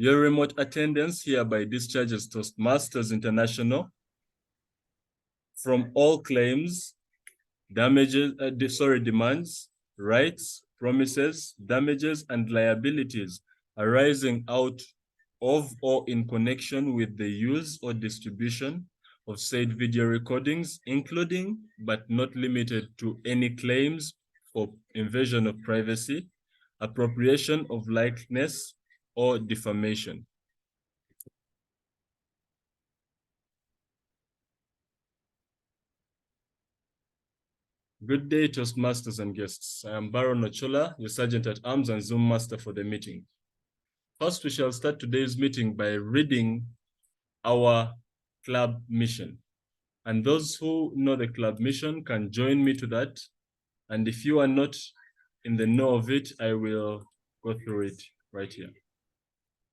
Your remote attendance hereby discharges Toastmasters International from all claims, demands, rights, promises, damages, and liabilities arising out of or in connection with the use or distribution of said video recordings, including but not limited to any claims for invasion of privacy, appropriation of likeness, or defamation. Good day, Toastmasters and guests. I am Baron Ochola, your Sergeant at Arms and Zoom Master for the meeting. First, we shall start today's meeting by reading our club mission. And those who know the club mission can join me to that. And if you are not in the know of it, I will go through it right here.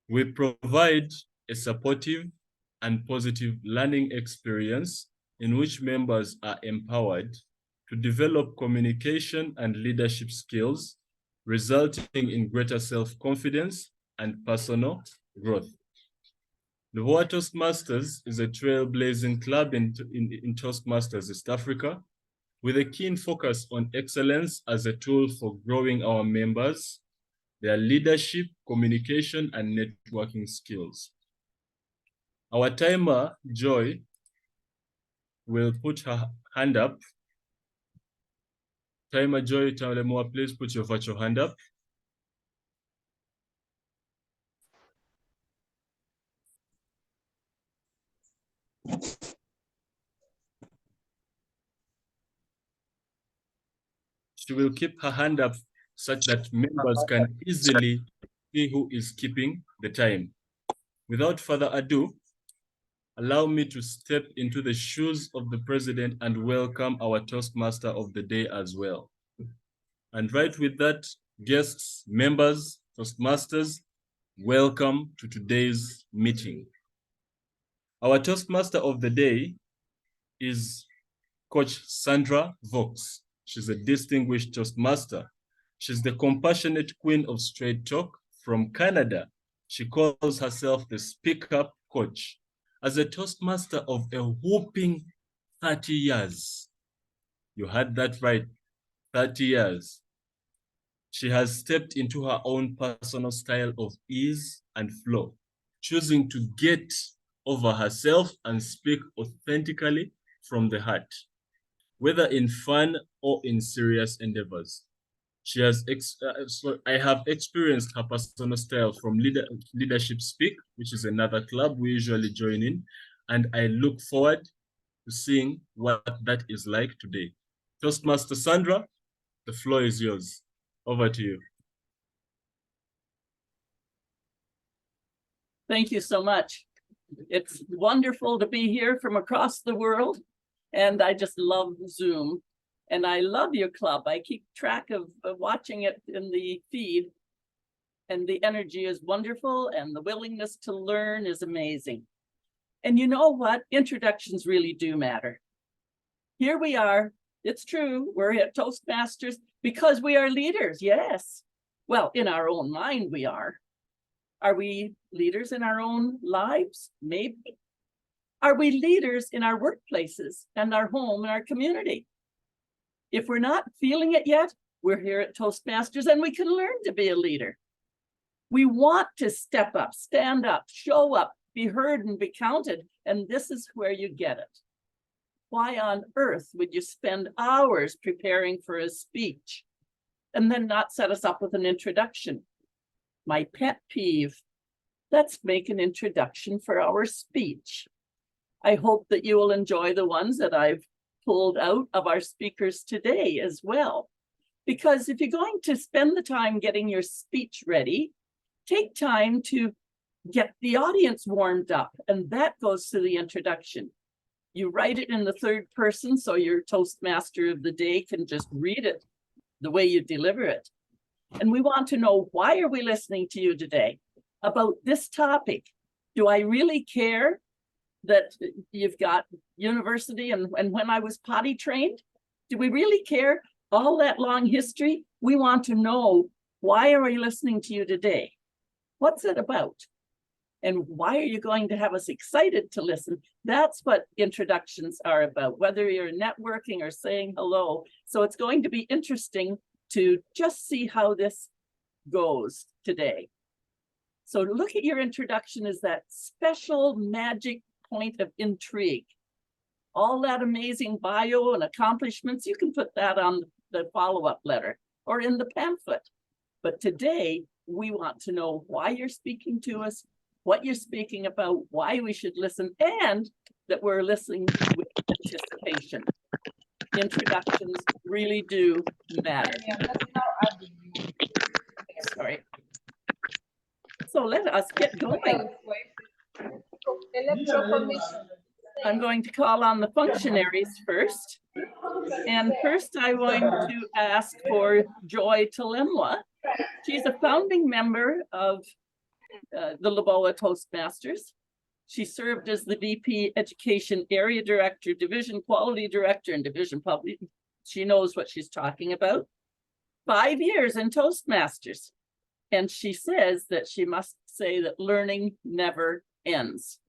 We provide a supportive and positive learning experience in which members are empowered to develop communication and leadership skills, resulting in greater self-confidence and personal growth. Lubowa Toastmasters is a trailblazing club in Toastmasters East Africa, with a keen focus on excellence as a tool for growing our members, their leadership, communication, and networking skills. Our timer, Joy, will put her hand up. Timer Joy Talemoa, please put your virtual hand up. She will keep her hand up such that members can easily see who is keeping the time. Without further ado, allow me to step into the shoes of the president and welcome our Toastmaster of the day as well. And right with that, guests, members, Toastmasters, welcome to today's meeting. Our Toastmaster of the day is Coach Sandra Vox. She's a distinguished Toastmaster. She's the compassionate queen of straight talk from Canada. She calls herself the Speak Up Coach. As a Toastmaster of a whopping 30 years, you heard that right, 30 years, she has stepped into her own personal style of ease and flow, choosing to get over herself and speak authentically from the heart, whether in fun or in serious endeavors. She has I have experienced her personal style from Leadership Speak, which is another club we usually join in, and I look forward to seeing what that is like today. Toastmaster Sandra, the floor is yours. Over to you. Thank you so much. It's wonderful to be here from across the world, and I just love Zoom. And I love your club. I keep track of watching it in the feed, and the energy is wonderful, and the willingness to learn is amazing. And you know what? Introductions really do matter. Here we are. It's true. We're at Toastmasters because we are leaders. Yes. Well, in our own mind, we are. Are we leaders in our own lives? Maybe. Are we leaders in our workplaces and our home and our community? If we're not feeling it yet, we're here at Toastmasters and we can learn to be a leader. We want to step up, stand up, show up, be heard and be counted. And this is where you get it. Why on earth would you spend hours preparing for a speech and then not set us up with an introduction? My pet peeve, let's make an introduction for our speech. I hope that you will enjoy the ones that I've pulled out of our speakers today as well. Because if you're going to spend the time getting your speech ready, take time to get the audience warmed up, and that goes to the introduction. You write it in the third person so your Toastmaster of the day can just read it the way you deliver it. And we want to know, why are we listening to you today about this topic? Do I really care that you've got university and when I was potty trained? Do we really care? All that long history? We want to know, why are we listening to you today? What's it about? And why are you going to have us excited to listen? That's what introductions are about, whether you're networking or saying hello. So it's going to be interesting to just see how this goes today. So look at your introduction as that special magic point of intrigue. All that amazing bio and accomplishments, you can put that on the follow-up letter or in the pamphlet. But today, we want to know why you're speaking to us, what you're speaking about, why we should listen, and that we're listening with anticipation. Introductions really do matter. Sorry. So let us get going. I'm going to call on the functionaries first. And first I'm going to ask for Joy Talemwa. She's a founding member of the Lubowa Toastmasters. She served as the VP Education Area Director, Division Quality Director, and Division Public. She knows what she's talking about. 5 years in Toastmasters. And she says that she must say that learning never ends.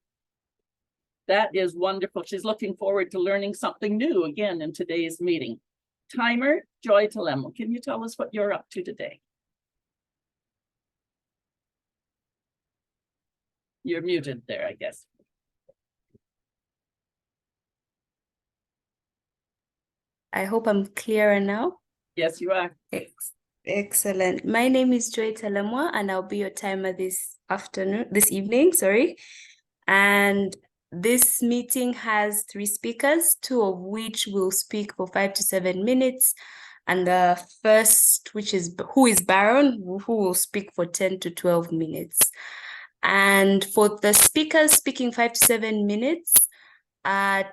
That is wonderful. She's looking forward to learning something new again in today's meeting. Timer, Joy Talemwa, can you tell us what you're up to today? You're muted there, I guess. I hope I'm clearer now. Yes, you are. Excellent. My name is Joy Talemwa, and I'll be your timer this evening, sorry. And this meeting has 3 speakers, 2 of which will speak for 5 to 7 minutes. And the first, who is Baron, who will speak for 10 to 12 minutes. And for the speakers speaking 5 to 7 minutes, at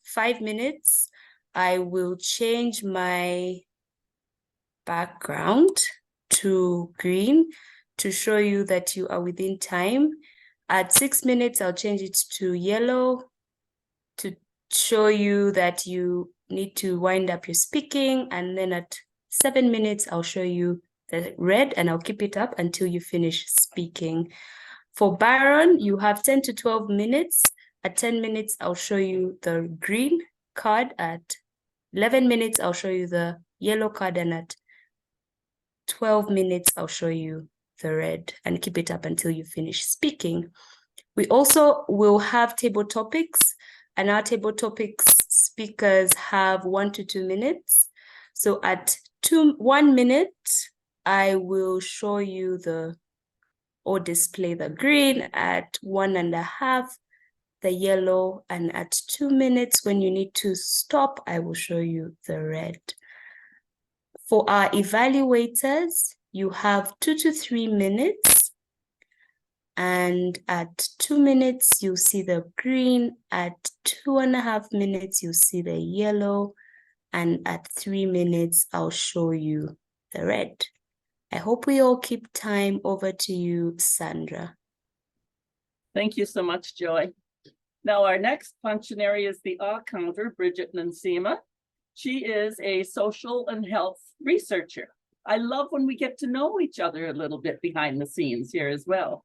5 minutes, I will change my background to green to show you that you are within time. At 6 minutes, I'll change it to yellow to show you that you need to wind up your speaking. And then at 7 minutes, I'll show you the red, and I'll keep it up until you finish speaking. For Baron, you have 10 to 12 minutes. At 10 minutes, I'll show you the green card. At 11 minutes, I'll show you the yellow card. And at 12 minutes, I'll show you the red, and keep it up until you finish speaking. We also will have table topics, and our table topics speakers have 1 to 2 minutes. So at 1 minute, I will show you or display the green. At 1.5, the yellow, and at 2 minutes, when you need to stop, I will show you the red. For our evaluators, you have 2 to 3 minutes. And at 2 minutes, you'll see the green. At 2.5 minutes, you'll see the yellow. And at 3 minutes, I'll show you the red. I hope we all keep time. Over to you, Sandra. Thank you so much, Joy. Now our next functionary is the counter, Bridget Nansima. She is a social and health researcher. I love when we get to know each other a little bit behind the scenes here as well.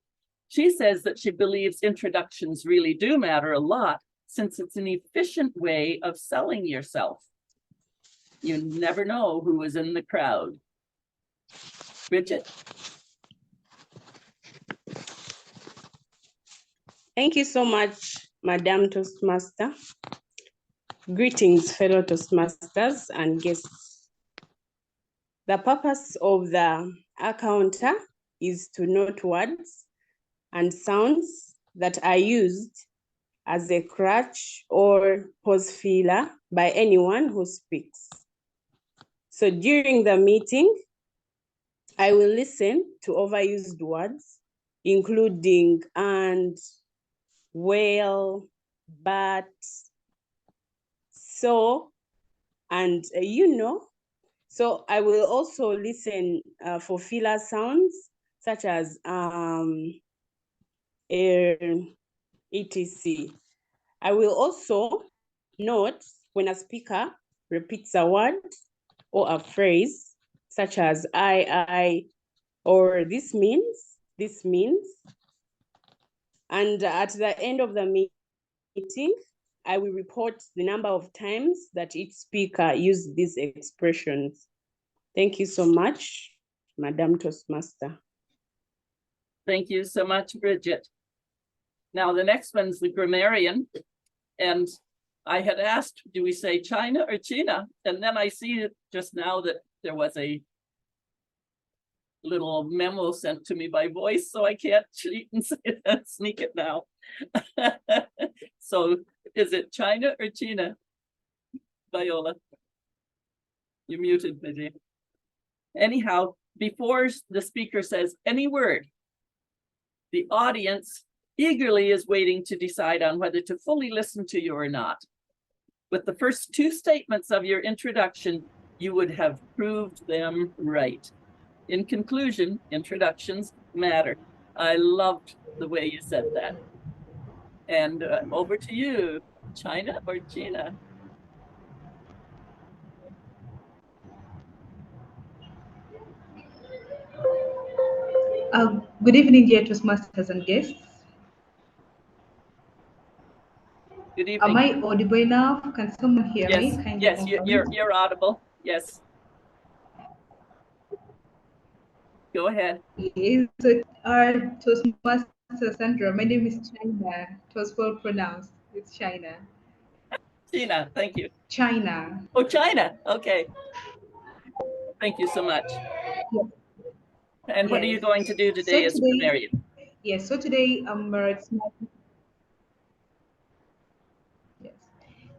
She says that she believes introductions really do matter a lot, since it's an efficient way of selling yourself. You never know who is in the crowd. Bridget. Thank you so much, Madam Toastmaster. Greetings, fellow Toastmasters and guests. The purpose of the counter is to note words and sounds that are used as a crutch or pause filler by anyone who speaks. So during the meeting, I will listen to overused words, including and, well, but, so, and you know. So I will also listen for filler sounds such as etc. I will also note when a speaker repeats a word or a phrase such as I, or this means, And at the end of the meeting, I will report the number of times that each speaker used these expressions. Thank you so much, Madam Toastmaster. Thank you so much, Bridget. Now, the next one's the grammarian. And I had asked, do we say China or China? And then I see just now that there was a little memo sent to me by voice, so I can't cheat and say that, sneak it now. So is it China or China? Viola, you're muted, Vijay. Anyhow, before the speaker says any word, the audience eagerly is waiting to decide on whether to fully listen to you or not. With the first two statements of your introduction, you would have proved them right. In conclusion, introductions matter. I loved the way you said that. And over to you, China or Gina? Good evening, dear Toastmasters and guests. Good evening. Am I audible enough? Can someone hear me? Yes, Kindly yes, confirm. you're audible. Yes. Go ahead. Yes, so, Toastmaster Sandra, my name is China. It was well pronounced. It's China. Gina, thank you. China. Oh, China. Okay. Thank you so much. Yes. And what are you Yes. going to do today as grammarian? Yes, so today it's my yes.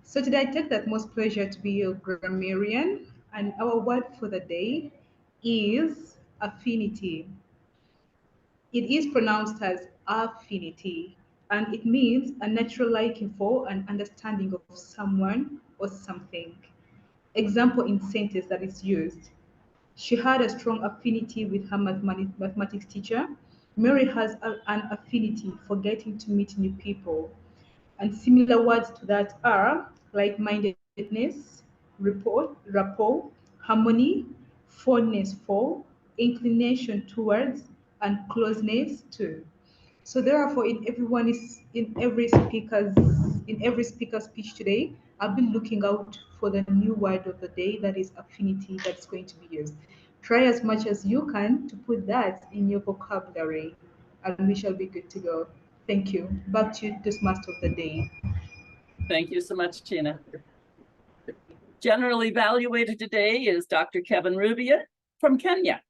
So today I take that most pleasure to be your grammarian, and our word for the day is affinity. It is pronounced as affinity, and it means a natural liking for and understanding of someone or something. Example in sentence that is used. She had a strong affinity with her mathematics teacher. Mary has an affinity for getting to meet new people. And similar words to that are like-mindedness, rapport, harmony, fondness for, inclination towards, and closeness to. So therefore, in every speaker's speech today, I've been looking out for the new word of the day that is affinity that's going to be used. Try as much as you can to put that in your vocabulary, and we shall be good to go. Thank you. Back to you, Toastmaster of the day. Thank you so much, Gina. General evaluator today is Dr. Kevin Rubia from Kenya.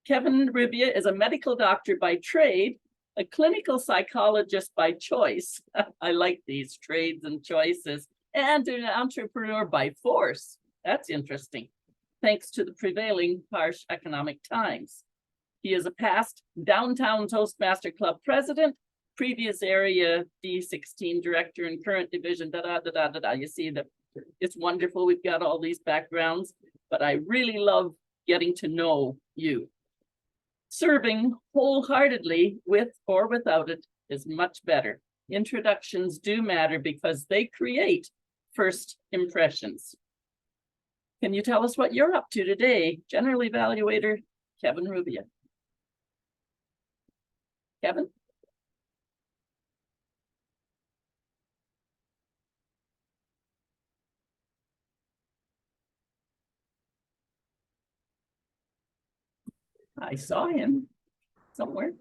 Kevin Rubia is a medical doctor by trade, a clinical psychologist by choice. I like these trades and choices, and an entrepreneur by force. That's interesting, thanks to the prevailing harsh economic times. He is a past Downtown Toastmaster Club president, previous area D16 director, and current division, You see that it's wonderful. We've got all these backgrounds, but I really love getting to know you. Serving wholeheartedly with or without it is much better. Introductions do matter because they create first impressions. Can you tell us what you're up to today, General Evaluator Kevin Rubia? Kevin? I saw him somewhere.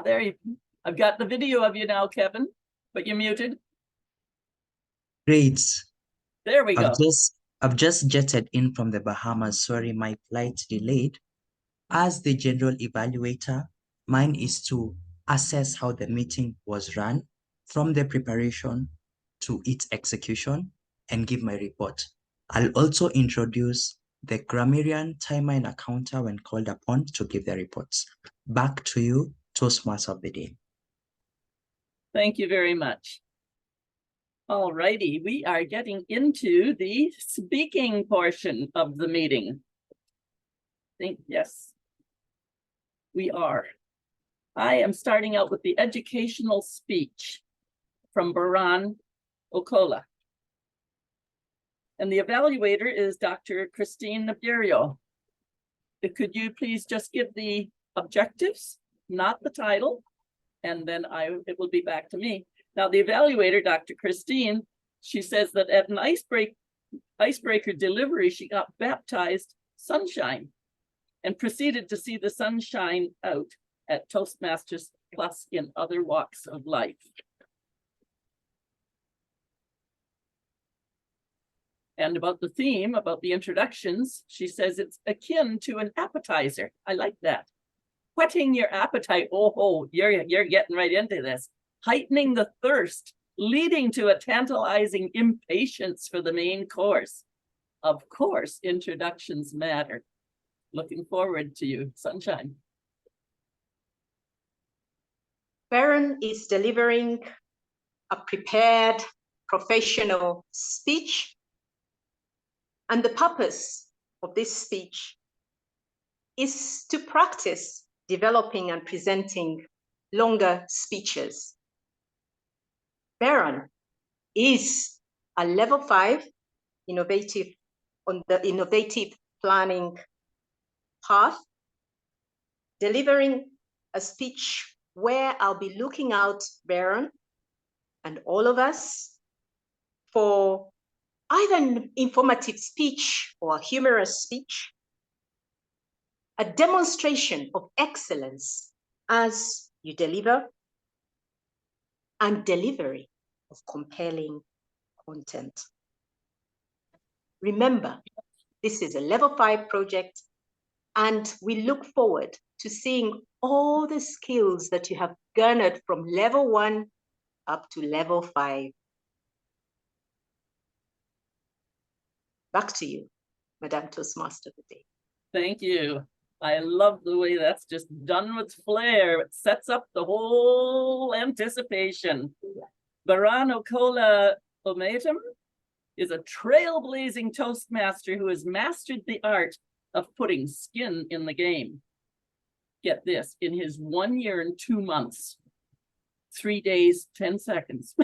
There you, I've got the video of you now, Kevin, but you're muted. Great. There we go. I've just jetted in from the Bahamas. Sorry, my flight delayed. As the general evaluator, mine is to assess how the meeting was run from the preparation to its execution and give my report. I'll also introduce the grammarian, timer, and accounter when called upon to give their reports. Back to you, Toastmaster of the day. Thank you very much. All righty, we are getting into the speaking portion of the meeting. Yes, we are. I am starting out with the educational speech from Baran Okola. And the evaluator is Dr. Christine Nabirio. Could you please just give the objectives, not the title, and then it will be back to me. Now, the evaluator, Dr. Christine, she says that at an icebreaker delivery, she got baptized sunshine and proceeded to see the sunshine out at Toastmasters Plus in other walks of life. And about the theme, about the introductions, she says it's akin to an appetizer. I like that. Whetting your appetite. Oh, you're getting right into this. Heightening the thirst, leading to a tantalizing impatience for the main course. Of course, introductions matter. Looking forward to you, Sunshine. Baron is delivering a prepared professional speech. And the purpose of this speech is to practice developing and presenting longer speeches. Baron is a level 5 on the innovative planning path, delivering a speech where I'll be looking out Baron and all of us for either an informative speech or a humorous speech, a demonstration of excellence as you deliver, and delivery of compelling content. Remember, this is a level 5 project, and we look forward to seeing all the skills that you have garnered from level 1 up to level 5. Back to you, Madam Toastmaster of the Day. Thank you. I love the way that's just done with flair. It sets up the whole anticipation. Baran Okola Ometum is a trailblazing Toastmaster who has mastered the art of putting skin in the game. Get this, in his 1 year and 2 months, 3 days, 10 seconds.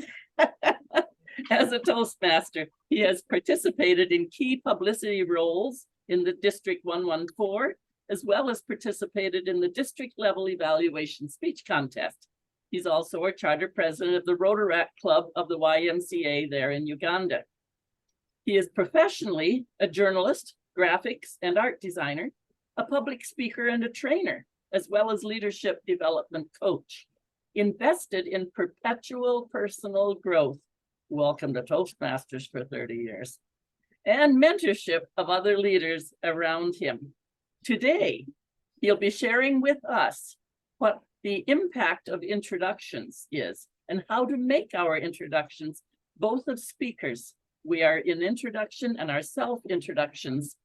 As a Toastmaster, he has participated in key publicity roles in the District 114, as well as participated in the district level evaluation speech contest. He's also a charter president of the Rotaract Club of the YMCA there in Uganda. He is professionally a journalist, graphics and art designer, a public speaker and a trainer, as well as leadership development coach, invested in perpetual personal growth. Welcome to Toastmasters for 30 years. And mentorship of other leaders around him. Today, he'll be sharing with us what the impact of introductions is and how to make our introductions, both of speakers. We are in introduction and our self-introductions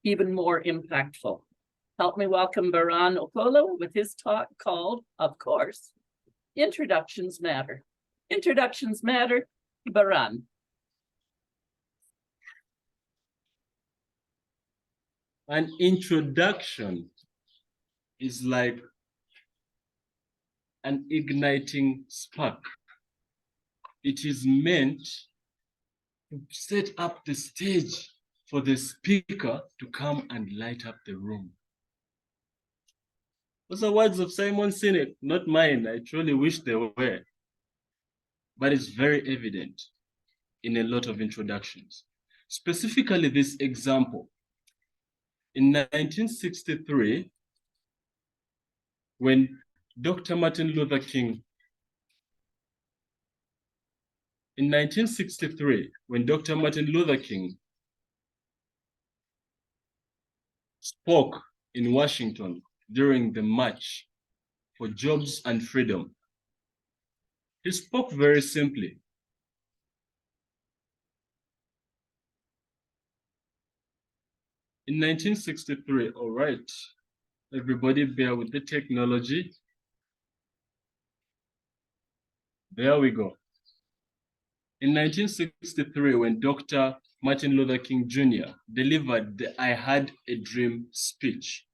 even more impactful. Help me welcome Baran Okola with his talk called, of course, Introductions Matter. Introductions matter. Baran. An introduction is like an igniting spark. It is meant to set up the stage for the speaker to come and light up the room. Those are words of Simon Sinek, not mine. I truly wish they were. But it's very evident in a lot of introductions. Specifically this example. In 1963, when Dr. Martin Luther King spoke in Washington during the March for Jobs and Freedom, he spoke very simply. In 1963, all right, everybody bear with the technology. There we go. In 1963, when Dr. Martin Luther King Jr. delivered the I Had a Dream speech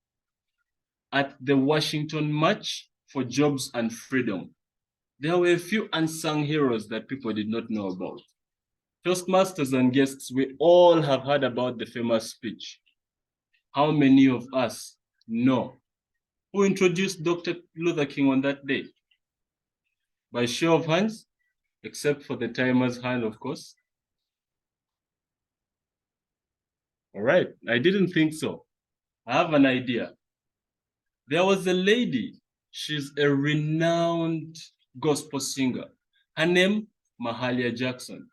at the Washington March for Jobs and Freedom, there were a few unsung heroes that people did not know about. Toastmasters and guests, we all have heard about the famous speech. How many of us know who introduced Dr. Luther King on that day? By show of hands, except for the timer's hand, of course. All right, I didn't think so. I have an idea. There was a lady, she's a renowned gospel singer. Her name, Mahalia Jackson.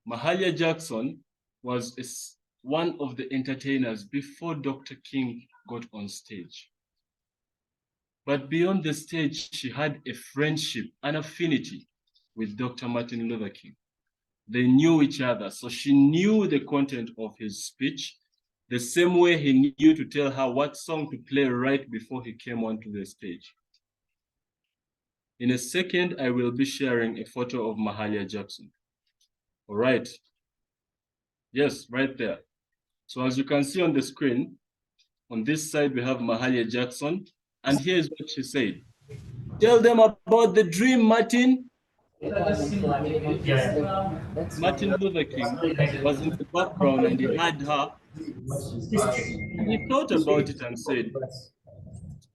Mahalia Jackson was one of the entertainers before Dr. King got on stage. But beyond the stage, she had a friendship, an affinity with Dr. Martin Luther King. They knew each other, so she knew the content of his speech, the same way he knew to tell her what song to play right before he came onto the stage. In a second, I will be sharing a photo of Mahalia Jackson. All right. Yes, right there. So as you can see on the screen, on this side, we have Mahalia Jackson, and here's what she said. Tell them about the dream, Martin. Martin Luther King was in the background and he had her. And he thought about it and said,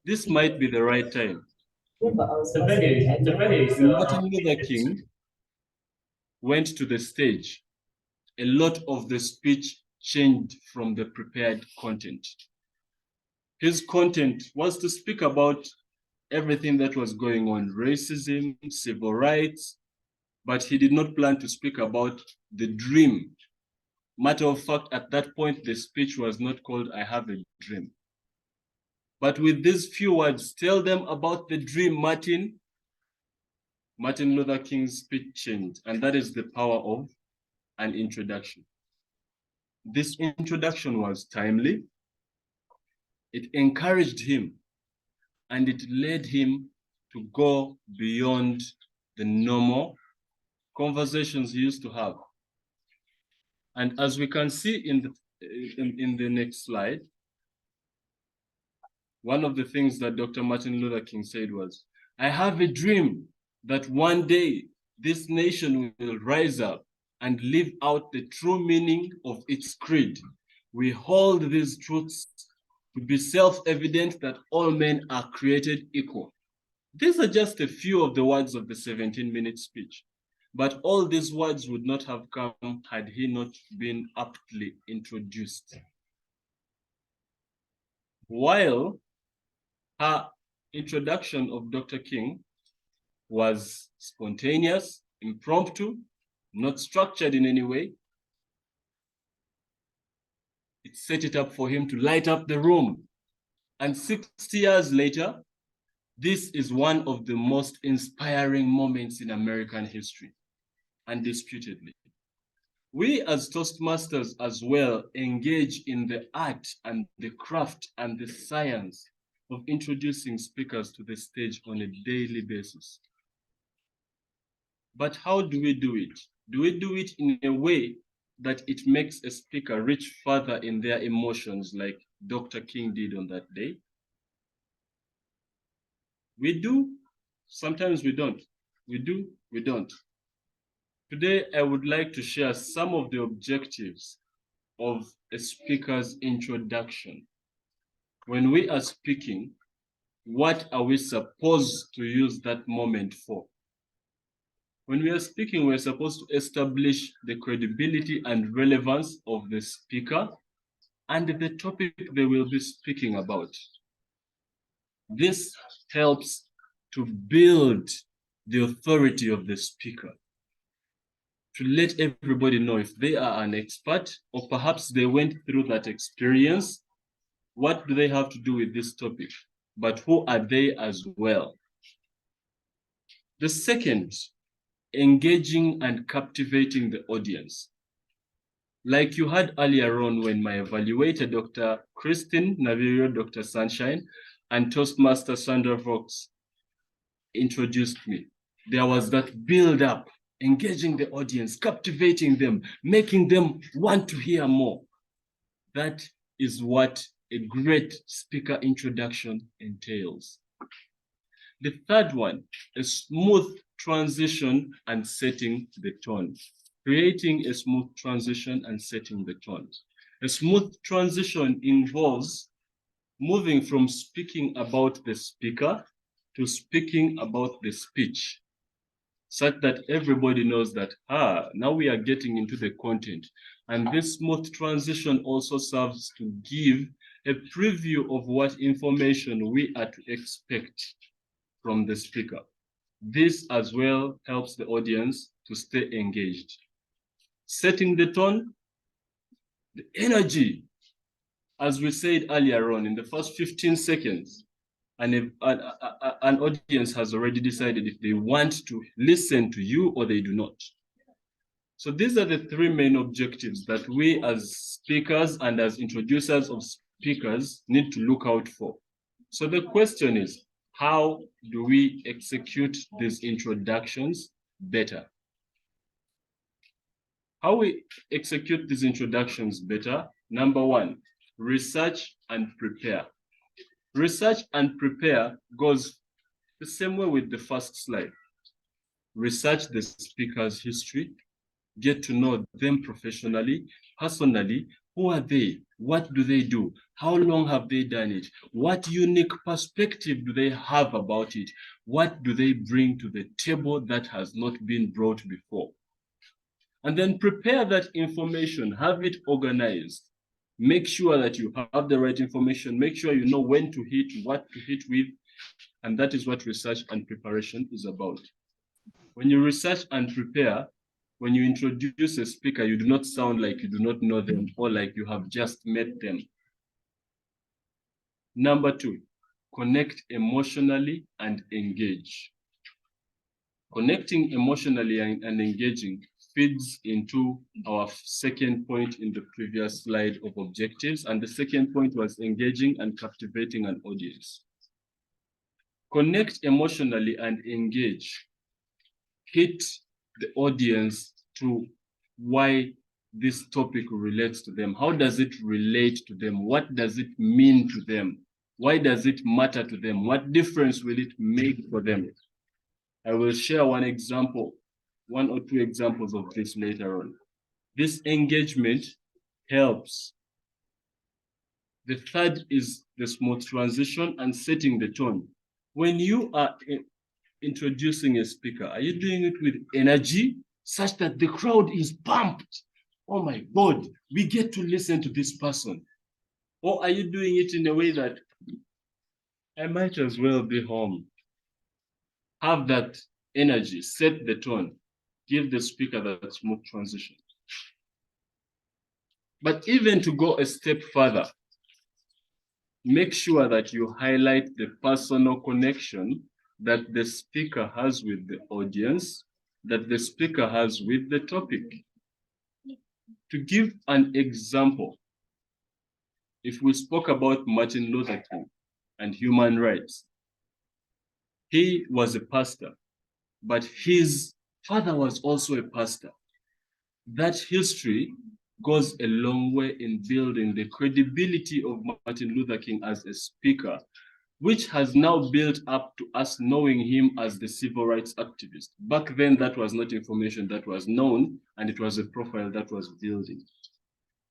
this might be the right time. When Martin Luther King went to the stage, a lot of the speech changed from the prepared content. His content was to speak about everything that was going on, racism, civil rights, but he did not plan to speak about the dream. Matter of fact, at that point, the speech was not called I Have a Dream. But with these few words, tell them about the dream, Martin. Martin Luther King's speech changed, and that is the power of an introduction. This introduction was timely, it encouraged him, and it led him to go beyond the normal conversations he used to have. And as we can see in the next slide, one of the things that Dr. Martin Luther King said was, I have a dream that one day this nation will rise up and live out the true meaning of its creed. We hold these truths to be self-evident that all men are created equal. These are just a few of the words of the 17-minute speech, but all these words would not have come had he not been aptly introduced. While her introduction of Dr. King was spontaneous, impromptu, not structured in any way, it set it up for him to light up the room. And 60 years later, this is one of the most inspiring moments in American history, undisputedly. We as Toastmasters as well engage in the art and the craft and the science of introducing speakers to the stage on a daily basis. But how do we do it? Do we do it in a way that it makes a speaker reach further in their emotions like Dr. King did on that day? We do, sometimes we don't. We do, we don't. Today, I would like to share some of the objectives of a speaker's introduction. When we are speaking, what are we supposed to use that moment for? When we are speaking, we're supposed to establish the credibility and relevance of the speaker and the topic they will be speaking about. This helps to build the authority of the speaker, to let everybody know if they are an expert or perhaps they went through that experience. What do they have to do with this topic? But who are they as well? The second, engaging and captivating the audience. Like you had earlier on when my evaluator, Dr. Christine Navirio, Dr. Sunshine, and Toastmaster Sandra Fox introduced me. There was that build-up, engaging the audience, captivating them, making them want to hear more. That is what a great speaker introduction entails. The third one, a smooth transition and setting the tone. Creating a smooth transition and setting the tone. A smooth transition involves moving from speaking about the speaker to speaking about the speech, such that everybody knows that, now we are getting into the content. And this smooth transition also serves to give a preview of what information we are to expect from the speaker. This as well helps the audience to stay engaged. Setting the tone, the energy, as we said earlier on, in the first 15 seconds, an audience has already decided if they want to listen to you or they do not. So these are the three main objectives that we as speakers and as introducers of speakers need to look out for. So the question is, how do we execute these introductions better? How we execute these introductions better? Number one, research and prepare. Research and prepare goes the same way with the first slide. Research the speaker's history, get to know them professionally, personally. Who are they? What do they do? How long have they done it? What unique perspective do they have about it? What do they bring to the table that has not been brought before? And then prepare that information, have it organized. Make sure that you have the right information. Make sure you know when to hit, what to hit with. And that is what research and preparation is about. When you research and prepare, when you introduce a speaker, you do not sound like you do not know them or like you have just met them. Number two, connect emotionally and engage. Connecting emotionally and engaging feeds into our second point in the previous slide of objectives. And the second point was engaging and captivating an audience. Connect emotionally and engage. Hit the audience to why this topic relates to them. How does it relate to them? What does it mean to them? Why does it matter to them? What difference will it make for them? I will share one example, one or two examples of this later on. This engagement helps. The third is the smooth transition and setting the tone. When you are introducing a speaker, are you doing it with energy such that the crowd is pumped? Oh my God, we get to listen to this person. Or are you doing it in a way that I might as well be home? Have that energy, set the tone, give the speaker that smooth transition. But even to go a step further, make sure that you highlight the personal connection that the speaker has with the audience, that the speaker has with the topic. To give an example, if we spoke about Martin Luther King and human rights, he was a pastor, but his father was also a pastor. That history goes a long way in building the credibility of Martin Luther King as a speaker, which has now built up to us knowing him as the civil rights activist. Back then, that was not information that was known, and it was a profile that was building.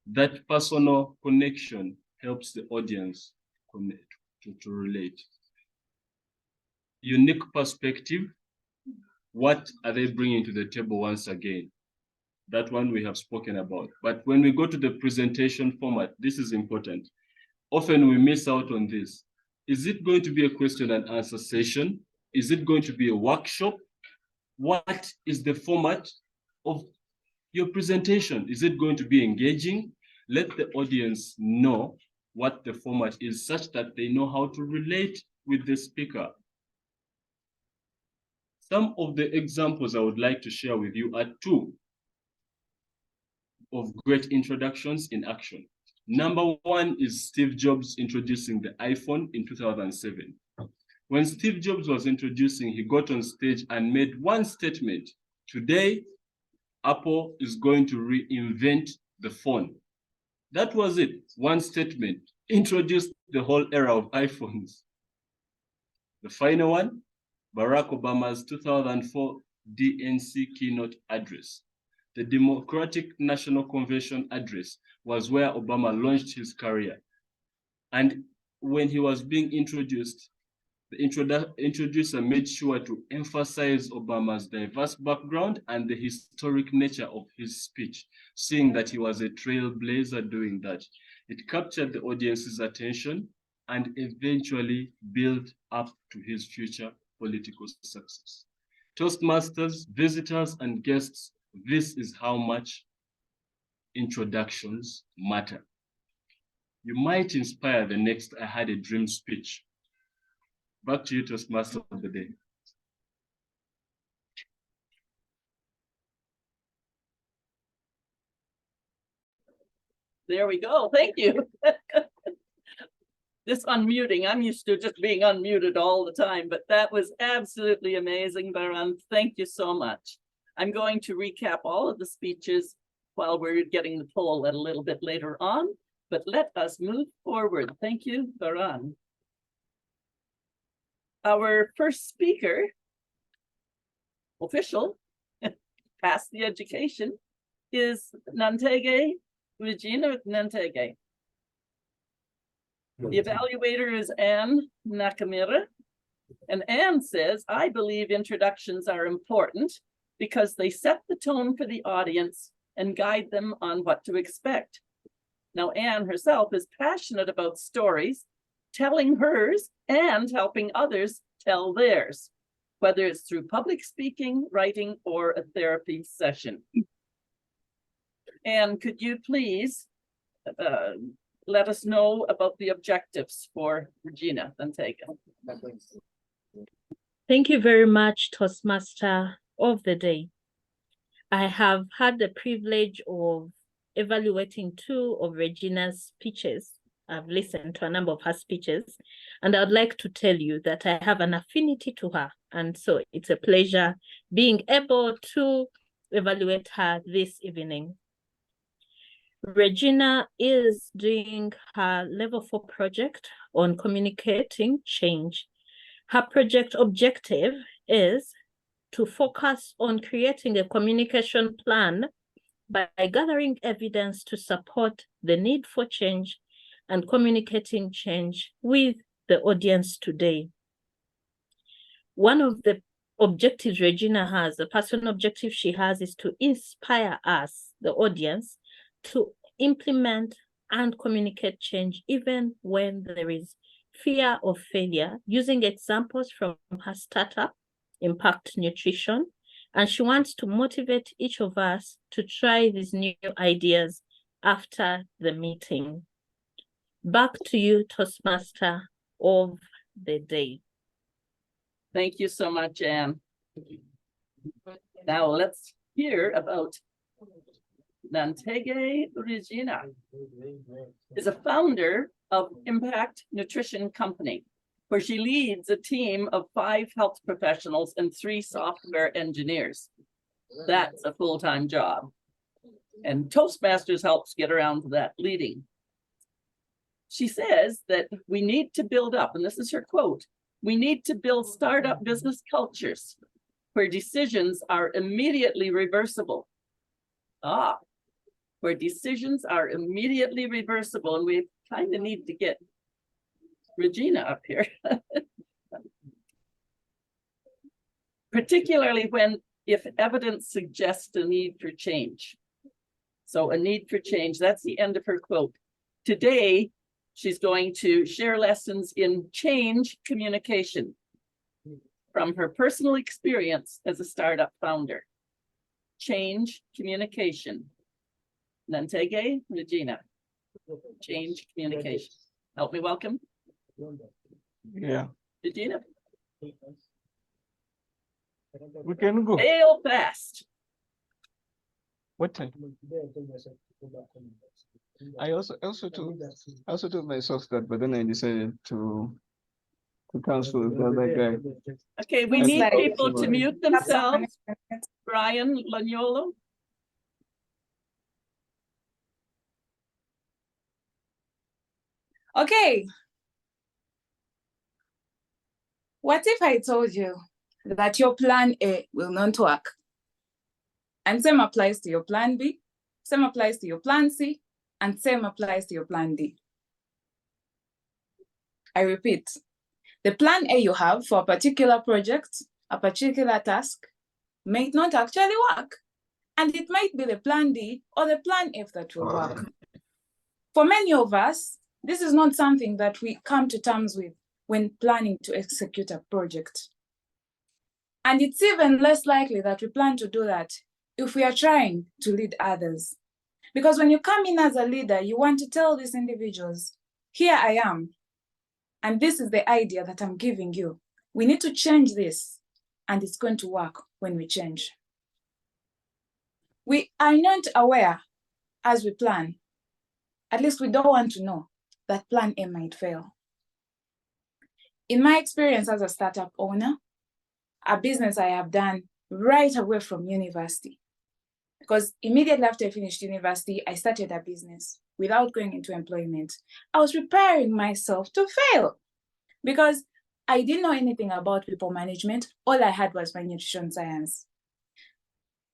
That personal connection helps the audience connect, to relate. Unique perspective, what are they bringing to the table once again? That one we have spoken about. But when we go to the presentation format, this is important. Often we miss out on this. Is it going to be a question and answer session? Is it going to be a workshop? What is the format of your presentation? Is it going to be engaging? Let the audience know what the format is such that they know how to relate with the speaker. Some of the examples I would like to share with you are two of great introductions in action. Number one is Steve Jobs introducing the iPhone in 2007. When Steve Jobs was introducing, he got on stage and made one statement Today, Apple is going to reinvent the phone. That was it. One statement introduced the whole era of iPhones. The final one, Barack Obama's 2004 DNC keynote address. The Democratic National Convention address was where Obama launched his career. And when he was being introduced, the introducer made sure to emphasize Obama's diverse background and the historic nature of his speech, seeing that he was a trailblazer doing that. It captured the audience's attention and eventually built up to his future political success. Toastmasters, visitors, and guests, this is how much introductions matter. You might inspire the next I Had a Dream speech. Back to you, Toastmaster of the day. There we go. Thank you. This unmuting, I'm used to just being unmuted all the time, but that was absolutely amazing, Baran. Thank you so much. I'm going to recap all of the speeches while we're getting the poll a little bit later on, but let us move forward. Thank you, Baran. Our first speaker, official, past the education, is Nantege Regina Nantege. The evaluator is Anne Nakamura. And Anne says, I believe introductions are important because they set the tone for the audience and guide them on what to expect. Now, Anne herself is passionate about stories, telling hers and helping others tell theirs, whether it's through public speaking, writing, or a therapy session. Anne, could you please let us know about the objectives for Regina Nantege? Thank you very much, Toastmaster of the day. I have had the privilege of evaluating 2 of Regina's speeches. I've listened to a number of her speeches, and I'd like to tell you that I have an affinity to her. And so it's a pleasure being able to evaluate her this evening. Regina is doing her level 4 project on communicating change. Her project objective is to focus on creating a communication plan by gathering evidence to support the need for change and communicating change with the audience today. One of the objectives Regina has, the personal objective she has, is to inspire us, the audience, to implement and communicate change even when there is fear of failure, using examples from her startup, Impact Nutrition, and she wants to motivate each of us to try these new ideas after the meeting. Back to you, Toastmaster of the day. Thank you so much, Anne. Now let's hear about Nantege Regina. Is a founder of Impact Nutrition Company, where she leads a team of 5 health professionals and 3 software engineers. That's a full-time job. And Toastmasters helps get around to that leading. She says that we need to build up, and this is her quote, we need to build startup business cultures where decisions are immediately reversible. Where decisions are immediately reversible, and we kind of need to get Regina up here. Particularly if evidence suggests a need for change. So a need for change, that's the end of her quote. Today, she's going to share lessons in change communication from her personal experience as a startup founder. Change communication. Nantege Regina. Change communication. Help me welcome. Yeah, Regina. we can go. Hail fast. What time? I also told myself that, but then I decided to to cancel the other guy. Okay, we Looks need like- people to mute themselves. Okay. Brian Laniolo. Okay. What if I told you that your plan A will not work? And same applies to your plan B, same applies to your plan C, and same applies to your plan D. I repeat, the plan A you have for a particular project, a particular task, may not actually work. And it might be the plan D or the plan F that will work. For many of us, this is not something that we come to terms with when planning to execute a project. And it's even less likely that we plan to do that if we are trying to lead others. Because when you come in as a leader, you want to tell these individuals, here I am, and this is the idea that I'm giving you. We need to change this, and it's going to work when we change. We are not aware as we plan, at least we don't want to know that plan A might fail. In my experience as a startup owner, a business I have done right away from university, because immediately after I finished university, I started a business without going into employment. I was preparing myself to fail because I didn't know anything about people management. All I had was my nutrition science.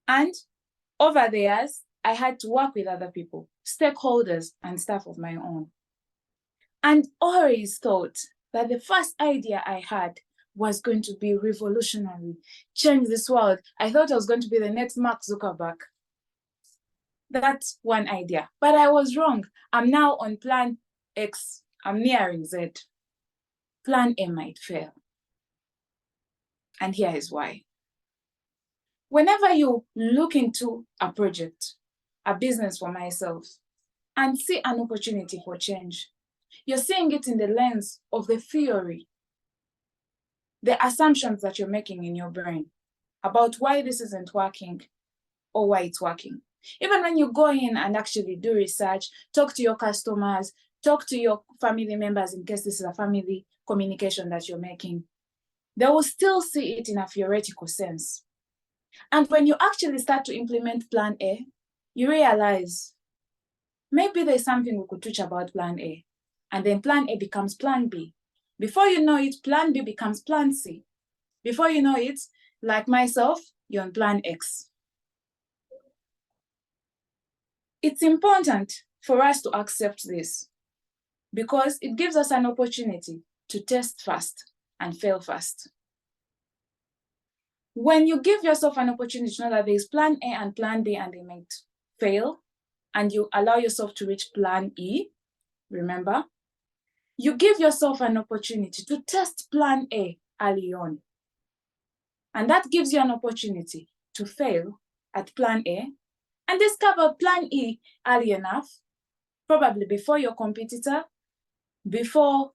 And over the years, I had to work with other people, stakeholders and staff of my own. And always thought that the first idea I had was going to be revolutionary, change this world. I thought I was going to be the next Mark Zuckerberg. That's one idea, but I was wrong. I'm now on plan X, I'm nearing Z. Plan A might fail. And here is why. Whenever you look into a project, a business for myself, and see an opportunity for change, you're seeing it in the lens of the theory, the assumptions that you're making in your brain about why this isn't working or why it's working. Even when you go in and actually do research, talk to your customers, talk to your family members in case this is a family communication that you're making, they will still see it in a theoretical sense. And when you actually start to implement plan A, you realize maybe there's something we could teach about plan A. And then plan A becomes plan B. Before you know it, plan B becomes plan C. Before you know it, like myself, you're on plan X. It's important for us to accept this because it gives us an opportunity to test fast and fail fast. When you give yourself an opportunity to know that there's plan A and plan B and they might fail, and you allow yourself to reach plan E, remember, you give yourself an opportunity to test plan A early on. And that gives you an opportunity to fail at plan A and discover plan E early enough, probably before your competitor, before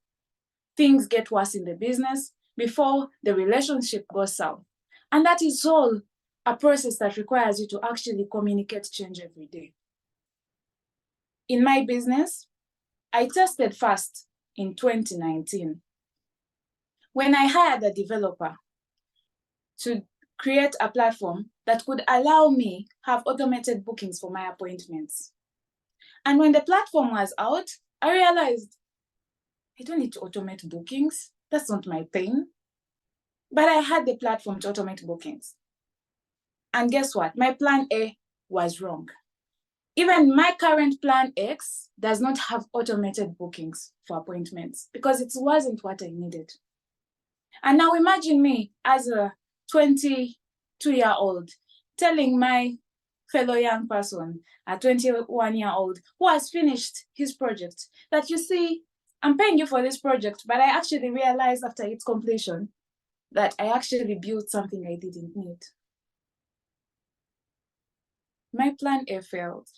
things get worse in the business, before the relationship goes south. And that is all a process that requires you to actually communicate change every day. In my business, I tested fast in 2019 when I hired a developer to create a platform that could allow me have automated bookings for my appointments. And when the platform was out, I realized I don't need to automate bookings. That's not my thing. But I had the platform to automate bookings. And guess what? My plan A was wrong. Even my current plan X does not have automated bookings for appointments because it wasn't what I needed. And now imagine me as a 22-year-old telling my fellow young person, a 21-year-old who has finished his project, that you see, I'm paying you for this project, but I actually realized after its completion that I actually built something I didn't need. My plan A failed,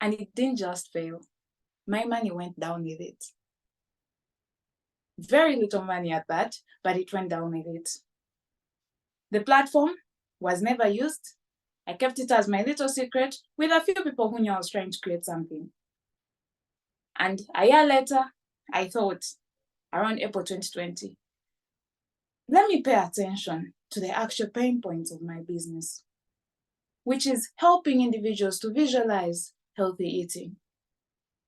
and it didn't just fail. My money went down with it. Very little money at that, but it went down with it. The platform was never used. I kept it as my little secret with a few people who knew I was trying to create something. And a year later, I thought, around April 2020, let me pay attention to the actual pain points of my business, which is helping individuals to visualize healthy eating.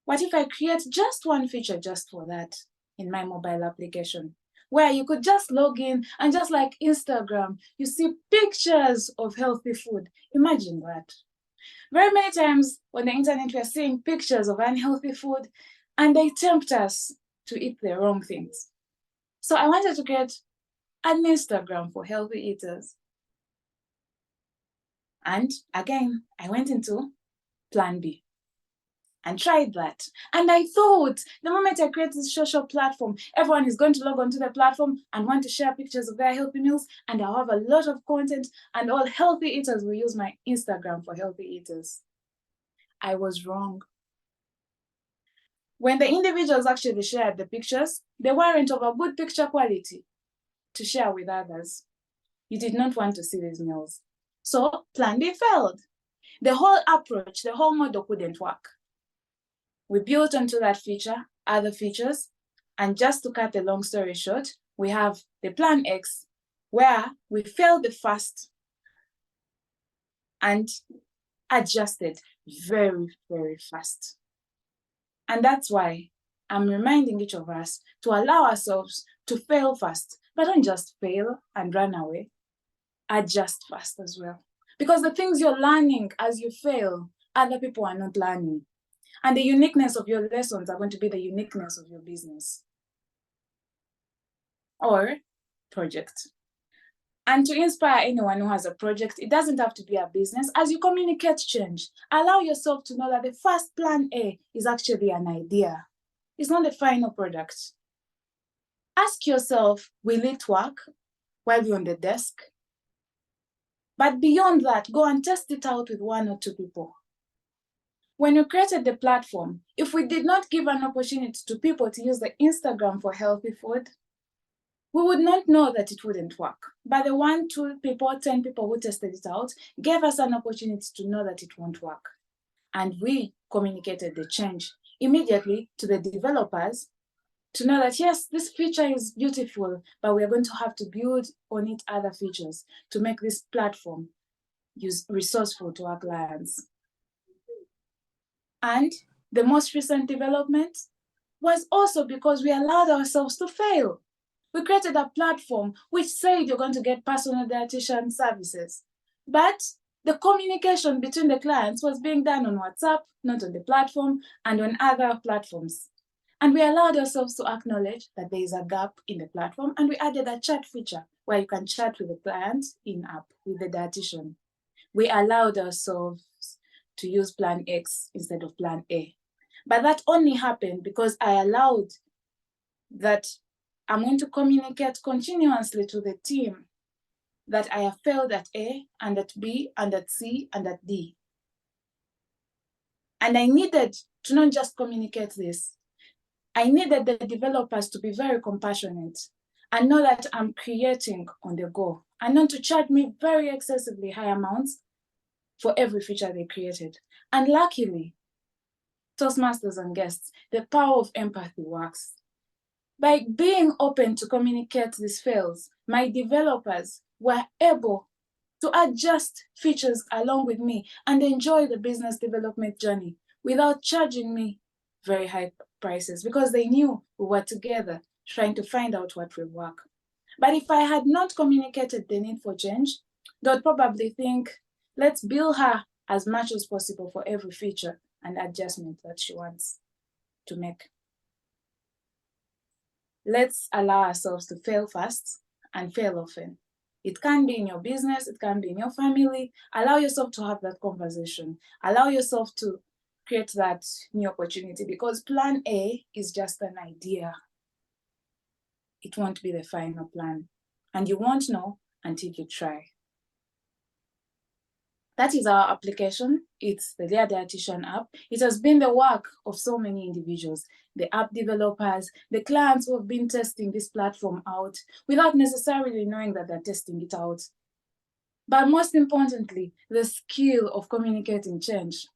What if I create just one feature just for that in my mobile application, where you could just log in and just like Instagram, you see pictures of healthy food. Imagine that. Very many times on the internet, we are seeing pictures of unhealthy food and they tempt us to eat the wrong things. So I wanted to create an Instagram for healthy eaters. And again, I went into Plan B and tried that. And I thought the moment I create this social platform, everyone is going to log onto the platform and want to share pictures of their healthy meals, and I'll have a lot of content, and all healthy eaters will use my Instagram for healthy eaters. I was wrong. When the individuals actually shared the pictures, they weren't of a good picture quality to share with others. You did not want to see these meals. So Plan B failed. The whole approach, the whole model couldn't work. We built onto that feature, other features, and just to cut the long story short, we have the Plan X, where we failed the fast and adjusted very, very fast. And that's why I'm reminding each of us to allow ourselves to fail fast, but don't just fail and run away. Adjust fast as well. Because the things you're learning as you fail, other people are not learning. And the uniqueness of your lessons are going to be the uniqueness of your business or project. And to inspire anyone who has a project, it doesn't have to be a business. As you communicate change, allow yourself to know that the first Plan A is actually an idea. It's not the final product. Ask yourself, will it work while you're on the desk? But beyond that, go and test it out with 1 or 2 people. When we created the platform, if we did not give an opportunity to people to use the Instagram for healthy food, we would not know that it wouldn't work. But the 1, 2 people, 10 people who tested it out gave us an opportunity to know that it won't work. And we communicated the change immediately to the developers to know that, yes, this feature is beautiful, but we're going to have to build on it other features to make this platform resourceful to our clients. And the most recent development was also because we allowed ourselves to fail. We created a platform which said you're going to get personal dietitian services, but the communication between the clients was being done on WhatsApp, not on the platform, and on other platforms. And we allowed ourselves to acknowledge that there is a gap in the platform, and we added a chat feature where you can chat with the client in-app with the dietitian. We allowed ourselves to use Plan X instead of Plan A. But that only happened because I allowed that I'm going to communicate continuously to the team that I have failed at A and at B and at C and at D. And I needed to not just communicate this. I needed the developers to be very compassionate and know that I'm creating on the go and not to charge me very excessively high amounts for every feature they created. And luckily, Toastmasters and guests, the power of empathy works. By being open to communicate these fails, my developers were able to adjust features along with me and enjoy the business development journey without charging me very high prices because they knew we were together trying to find out what will work. But if I had not communicated the need for change, they'd probably think, let's bill her as much as possible for every feature and adjustment that she wants to make. Let's allow ourselves to fail fast and fail often. It can be in your business, it can be in your family. Allow yourself to have that conversation. Allow yourself to create that new opportunity because Plan A is just an idea. It won't be the final plan. And you won't know until you try. That is our application. It's the Dear Dietitian app. It has been the work of so many individuals, the app developers, the clients who have been testing this platform out without necessarily knowing that they're testing it out. But most importantly, the skill of communicating change.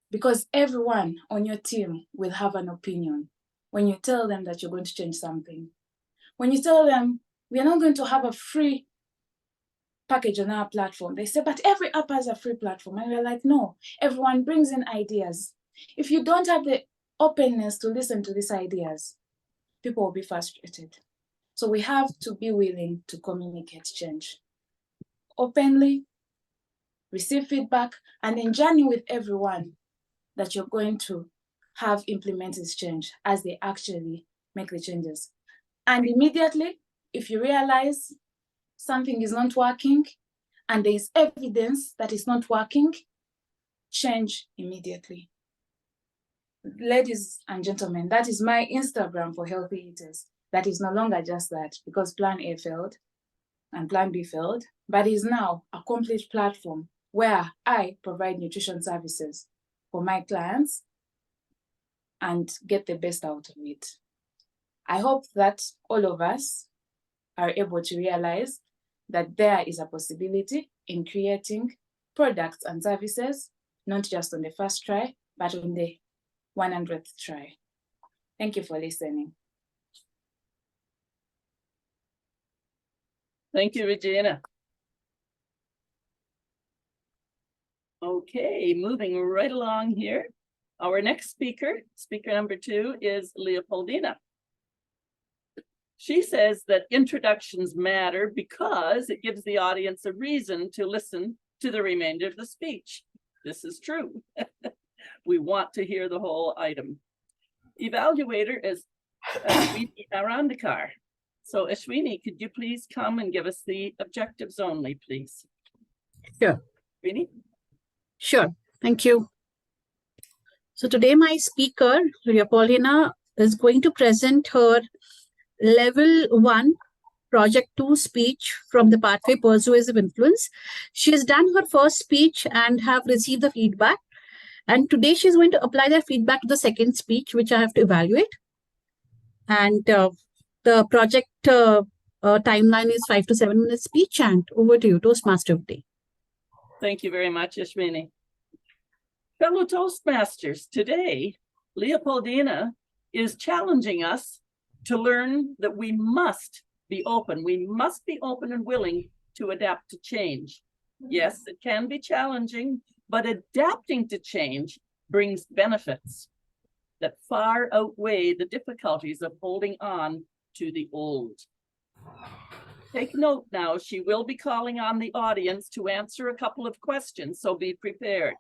Because everyone on your team will have an opinion when you tell them that you're going to change something. When you tell them we are not going to have a free package on our platform. They say, but every app has a free platform. And we're like, no, everyone brings in ideas. If you don't have the openness to listen to these ideas, people will be frustrated. So we have to be willing to communicate change openly, receive feedback, and then journey with everyone that you're going to have implement this change as they actually make the changes. And immediately, if you realize something is not working and there is evidence that it's not working, change immediately. Ladies and gentlemen, that is my Instagram for healthy eaters. That is no longer just that, because Plan A failed and Plan B failed, but is now a complete platform where I provide nutrition services for my clients and get the best out of it. I hope that all of us are able to realize that there is a possibility in creating products and services, not just on the first try, but on the 100th try. Thank you for listening. Thank you, Regina. Okay, moving right along here. Our next speaker, speaker number 2, is Leopoldina. She says that introductions matter because it gives the audience a reason to listen to the remainder of the speech. This is true. We want to hear the whole item. Evaluator is Ashwini Arandikar. So Ashwini, could you please come and give us the objectives only, please? Sure. Ashwini? Sure. Thank you. So today my speaker, Leopoldina, is going to present her Level 1 Project 2 speech from the Pathway Persuasive Influence. She has done her first speech and have received the feedback. And today she's going to apply that feedback to the second speech, which I have to evaluate. And the project timeline is 5 to 7 minutes speech. And over to you, Toastmaster of the Day. Thank you very much, Ashwini. Fellow Toastmasters, today, Leopoldina is challenging us to learn that we must be open. We must be open and willing to adapt to change. Yes, it can be challenging, but adapting to change brings benefits that far outweigh the difficulties of holding on to the old. Take note now, she will be calling on the audience to answer a couple of questions, so be prepared.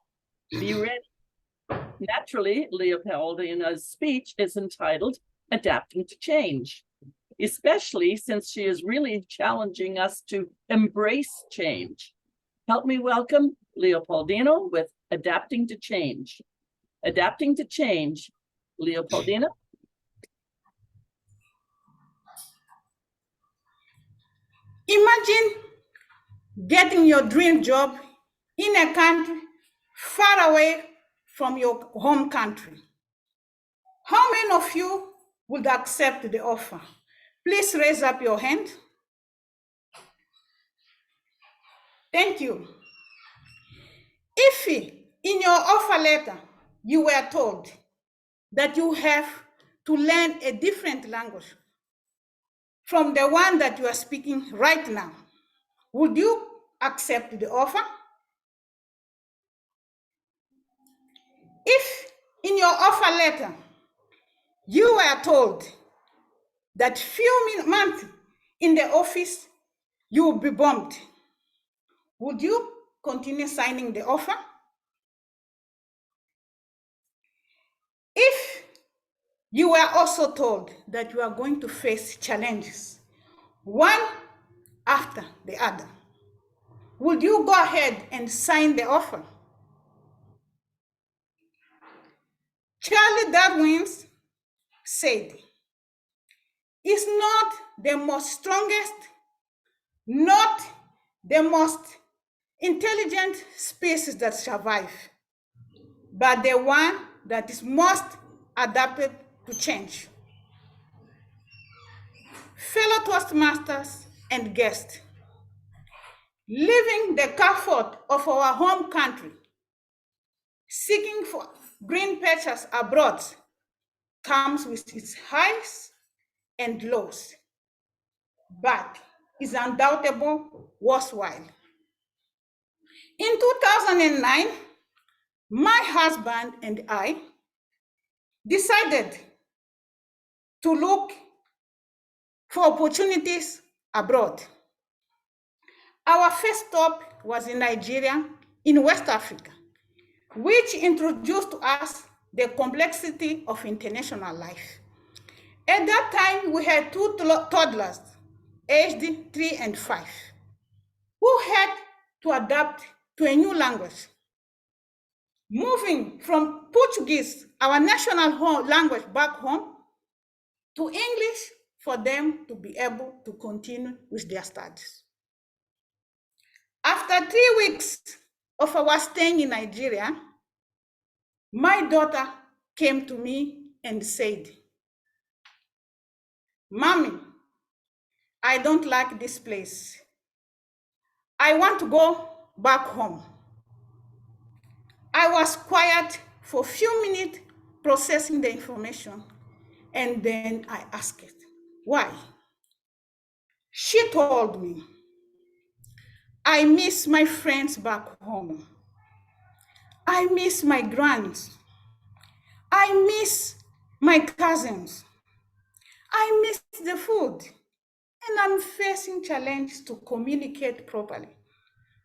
Be ready. Naturally, Leopoldina's speech is entitled Adapting to Change, especially since she is really challenging us to embrace change. Help me welcome Leopoldina with Adapting to Change. Adapting to Change, Leopoldina. Imagine getting your dream job in a country far away from your home country. How many of you would accept the offer? Please raise up your hand. Thank you. If in your offer letter you were told that you have to learn a different language from the one that you are speaking right now, would you accept the offer? If in your offer letter you were told that few months in the office you will be bombed, would you continue signing the offer? If you were also told that you are going to face challenges, one after the other, would you go ahead and sign the offer? Charles Darwin said, "It's not the most strongest, not the most intelligent species that survive, but the one that is most adapted to change." Fellow Toastmasters and guests, leaving the comfort of our home country, seeking for green pastures abroad, comes with its highs and lows. but is undoubtedly worthwhile. In 2009, my husband and I decided to look for opportunities abroad. Our first stop was in Nigeria, in West Africa, which introduced to us the complexity of international life. At that time, we had two toddlers, aged 3 and 5, who had to adapt to a new language. Moving from Portuguese, our national language back home, to English for them to be able to continue with their studies. After 3 weeks of our staying in Nigeria, my daughter came to me and said, "Mommy, I don't like this place. I want to go back home." I was quiet for a few minutes processing the information, and then I asked it, "Why?" She told me, "I miss my friends back home. I miss my grands. I miss my cousins. I miss the food, and I'm facing challenges to communicate properly.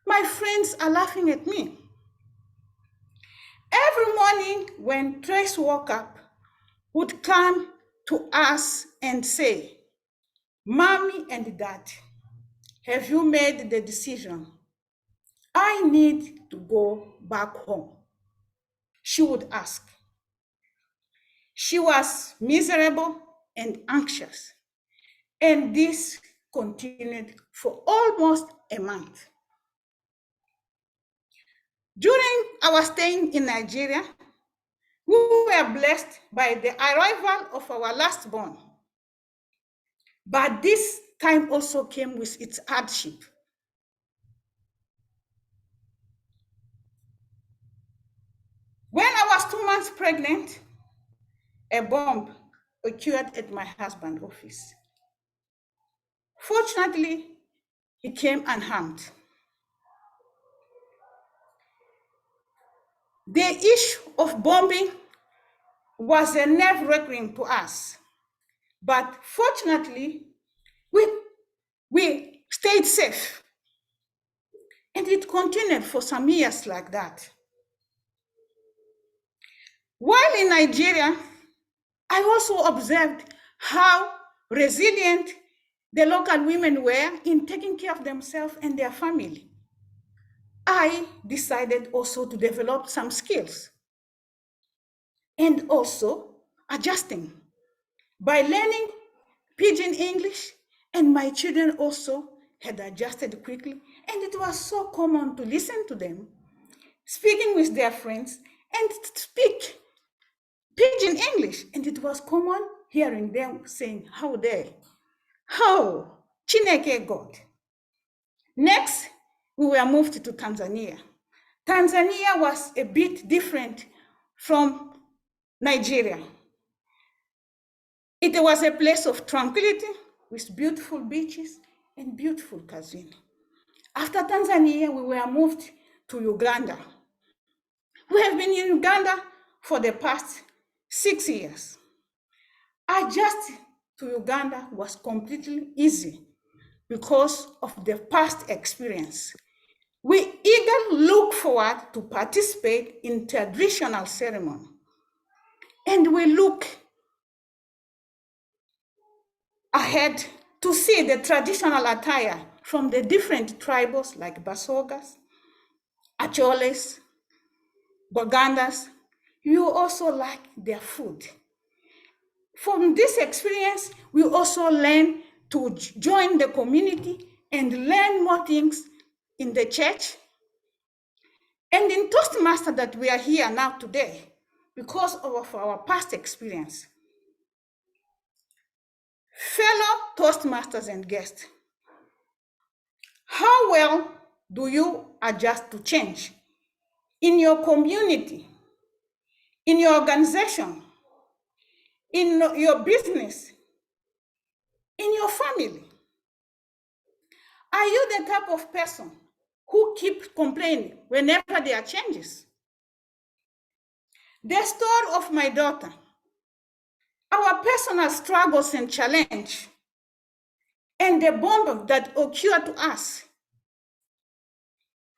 My friends are laughing at me." Every morning when Trace woke up, would come to us and say, "Mommy and Dad, have you made the decision? I need to go back home." She would ask. She was miserable and anxious, and this continued for almost a month. During our stay in Nigeria, we were blessed by the arrival of our last born. But this time also came with its hardship. When I was 2 months pregnant, a bomb occurred at my husband's office. Fortunately, he came unharmed. The issue of bombing was a nerve-wracking to us, but fortunately, we stayed safe. And it continued for some years like that. While in Nigeria, I also observed how resilient the local women were in taking care of themselves and their family. I decided also to develop some skills and also adjusting by learning Pidgin English, and my children also had adjusted quickly, and it was so common to listen to them speaking with their friends and speak Pidgin English, and it was common hearing them saying, "How dare, how, Chineke God." Next, we were moved to Tanzania. Tanzania was a bit different from Nigeria. It was a place of tranquility with beautiful beaches and beautiful casino. After Tanzania, we were moved to Uganda. We have been in Uganda for the past 6 years. Adjusting to Uganda was completely easy because of the past experience. We eagerly look forward to participate in traditional ceremony, and we look ahead to see the traditional attire from the different tribes like Basogas, Acholes, Bagandas. You also like their food. From this experience, we also learn to join the community and learn more things in the church and in Toastmasters that we are here now today because of our past experience. Fellow Toastmasters and guests, how well do you adjust to change in your community, in your organization, in your business, in your family? Are you the type of person who keep complaining whenever there are changes? The story of my daughter, our personal struggles and challenge, and the bond that occurred to us,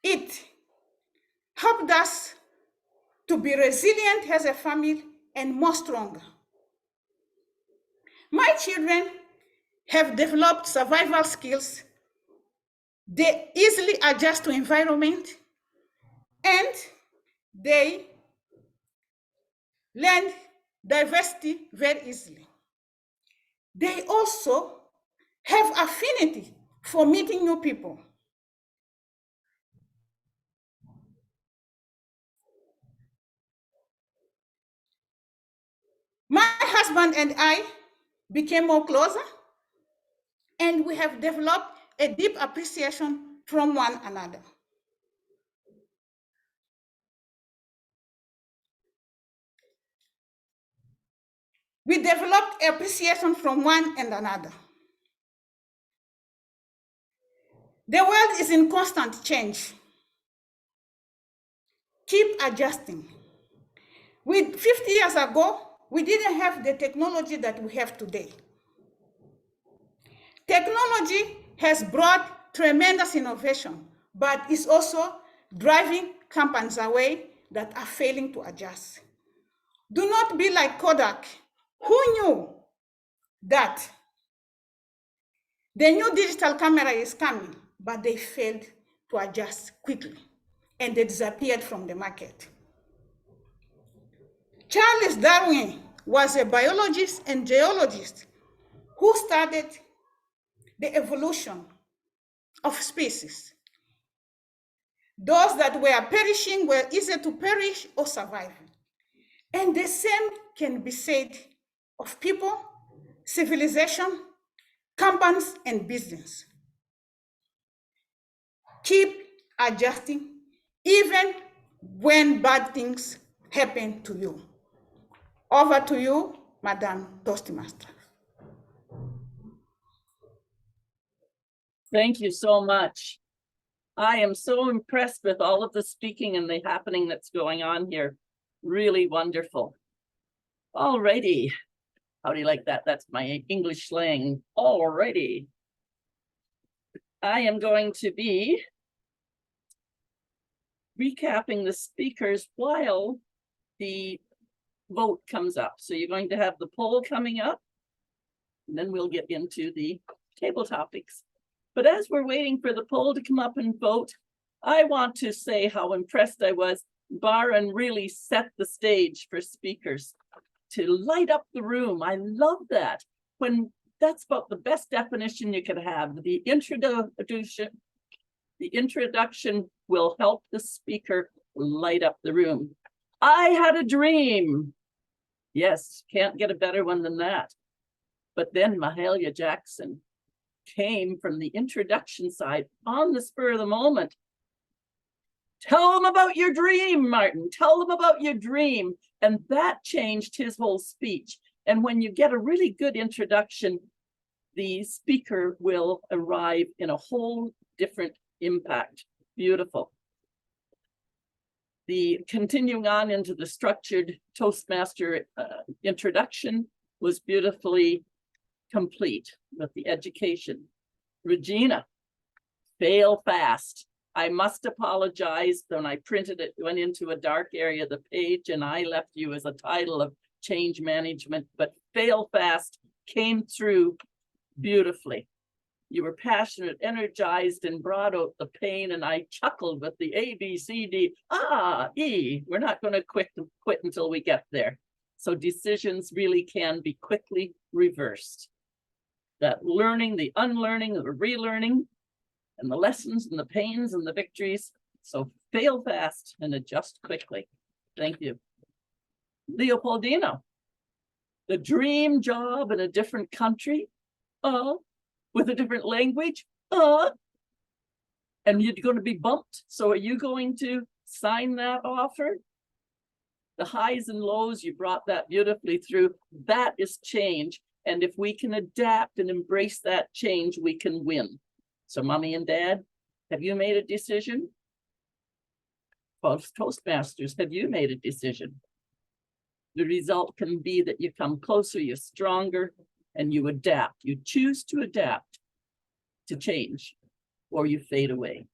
it helped us to be resilient as a family and more stronger. My children have developed survival skills. They easily adjust to environment, and they learn diversity very easily. They also have affinity for meeting new people. My husband and I became more closer, and we have developed a deep appreciation from one another. We developed appreciation from one and another. The world is in constant change. Keep adjusting. 50 years ago, we didn't have the technology that we have today. Technology has brought tremendous innovation, but it's also driving companies away that are failing to adjust. Do not be like Kodak, who knew that the new digital camera is coming, but they failed to adjust quickly, and they disappeared from the market. Charles Darwin was a biologist and geologist who studied the evolution of species. Those that were perishing were easier to perish or survive. And the same can be said of people, civilization, companies, and business. Keep adjusting even when bad things happen to you. Over to you, Madam Toastmaster. Thank you so much. I am so impressed with all of the speaking and the happening that's going on here. Really wonderful. Alrighty. How do you like that? That's my English slang. Alrighty. I am going to be recapping the speakers while the vote comes up. So you're going to have the poll coming up, and then we'll get into the table topics. But as we're waiting for the poll to come up and vote, I want to say how impressed I was. Byron really set the stage for speakers to light up the room. I love that. When that's about the best definition you could have. The introduction will help the speaker light up the room. I had a dream. Yes, can't get a better one than that. But then Mahalia Jackson came from the introduction side on the spur of the moment. Tell them about your dream, Martin. Tell them about your dream. And that changed his whole speech. And when you get a really good introduction, the speaker will arrive in a whole different impact. Beautiful. The continuing on into the structured Toastmaster introduction was beautifully complete with the education. Regina, fail fast. I must apologize. When I printed it, went into a dark area of the page, and I left you as a title of change management, but fail fast came through beautifully. You were passionate, energized, and brought out the pain, and I chuckled with the A, B, C, D, E. We're not going to quit until we get there. So decisions really can be quickly reversed. That learning, the unlearning, the relearning, and the lessons and the pains and the victories. So fail fast and adjust quickly. Thank you. Leopoldino, the dream job in a different country, with a different language, and you're going to be bumped. So are you going to sign that offer? The highs and lows, you brought that beautifully through. That is change. And if we can adapt and embrace that change, we can win. So mommy and dad, have you made a decision? Toastmasters, have you made a decision? The result can be that you come closer, you're stronger, and you adapt. You choose to adapt to change, or you fade away.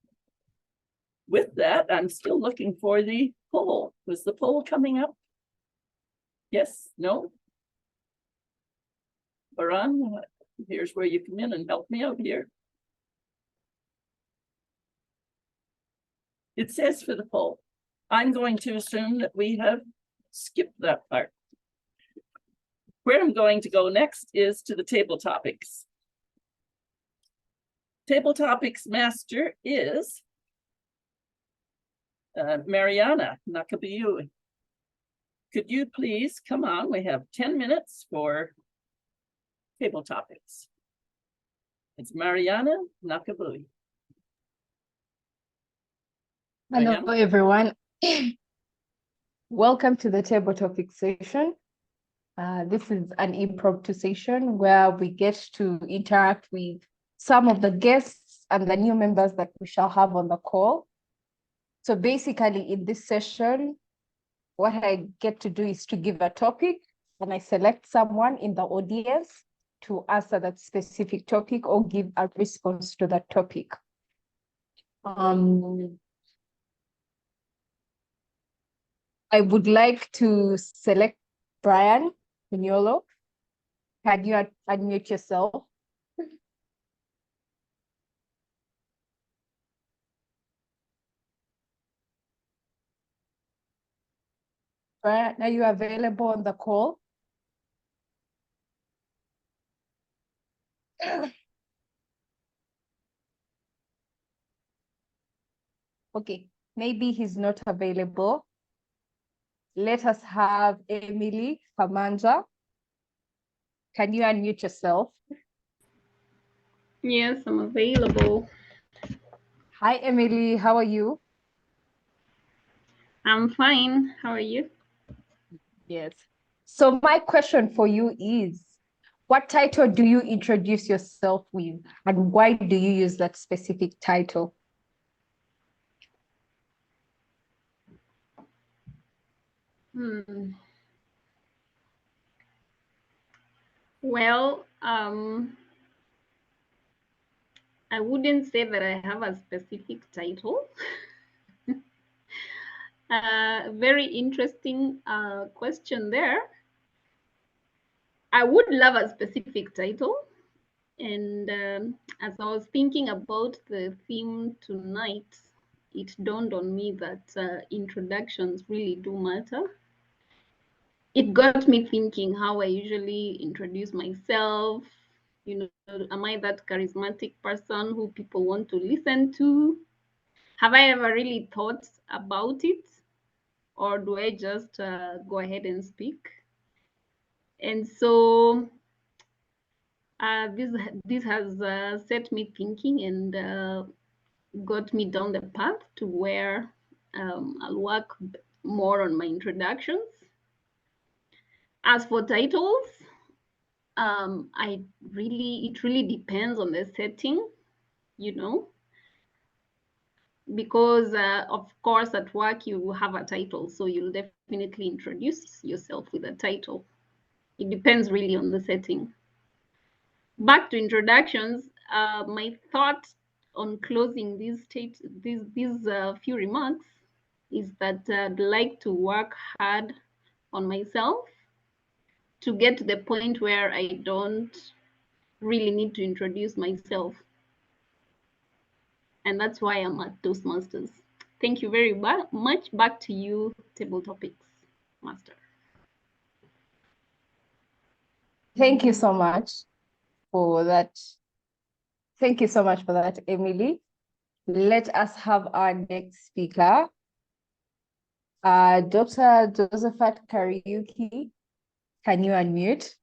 With that, I'm still looking for the poll. Was the poll coming up? Yes, no? Baran, here's where you come in and help me out here. It says for the poll. I'm going to assume that we have skipped that part. Where I'm going to go next is to the table topics. Table topics master is Mariana Nakabiyu. Could you please come on? We have 10 minutes for table topics. It's Mariana Nakabui. Hello, everyone. Welcome to the table topic session. This is an impromptu session where we get to interact with some of the guests and the new members that we shall have on the call. So basically in this session, what I get to do is to give a topic and I select someone in the audience to answer that specific topic or give a response to that topic. I would like to select Brian Pignolo. Can you unmute yourself? Brian, are you available on the call? Okay, maybe he's not available. Let us have Emily Kamanja. Can you unmute yourself? Yes, I'm available. Hi, Emily. How are you? I'm fine. How are you? Yes. So my question for you is, what title do you introduce yourself with, and why do you use that specific title? Well, I wouldn't say that I have a specific title. Very interesting question there. I would love a specific title. And as I was thinking about the theme tonight, it dawned on me that introductions really do matter. It got me thinking how I usually introduce myself. You know, am I that charismatic person who people want to listen to? Have I ever really thought about it? Or do I just go ahead and speak? And so this has set me thinking and got me down the path to where I'll work more on my introductions. As for titles, it really depends on the setting, you know, because of course at work you have a title, so you'll definitely introduce yourself with a title. It depends really on the setting. Back to introductions, my thought on closing these few remarks is that I'd like to work hard on myself to get to the point where I don't really need to introduce myself. And that's why I'm at Toastmasters. Thank you very much. Back to you, Table Topics Master. Thank you so much for that. Thank you so much for that, Emily. Let us have our next speaker, Dr. Josephat Kariuki. Can you unmute?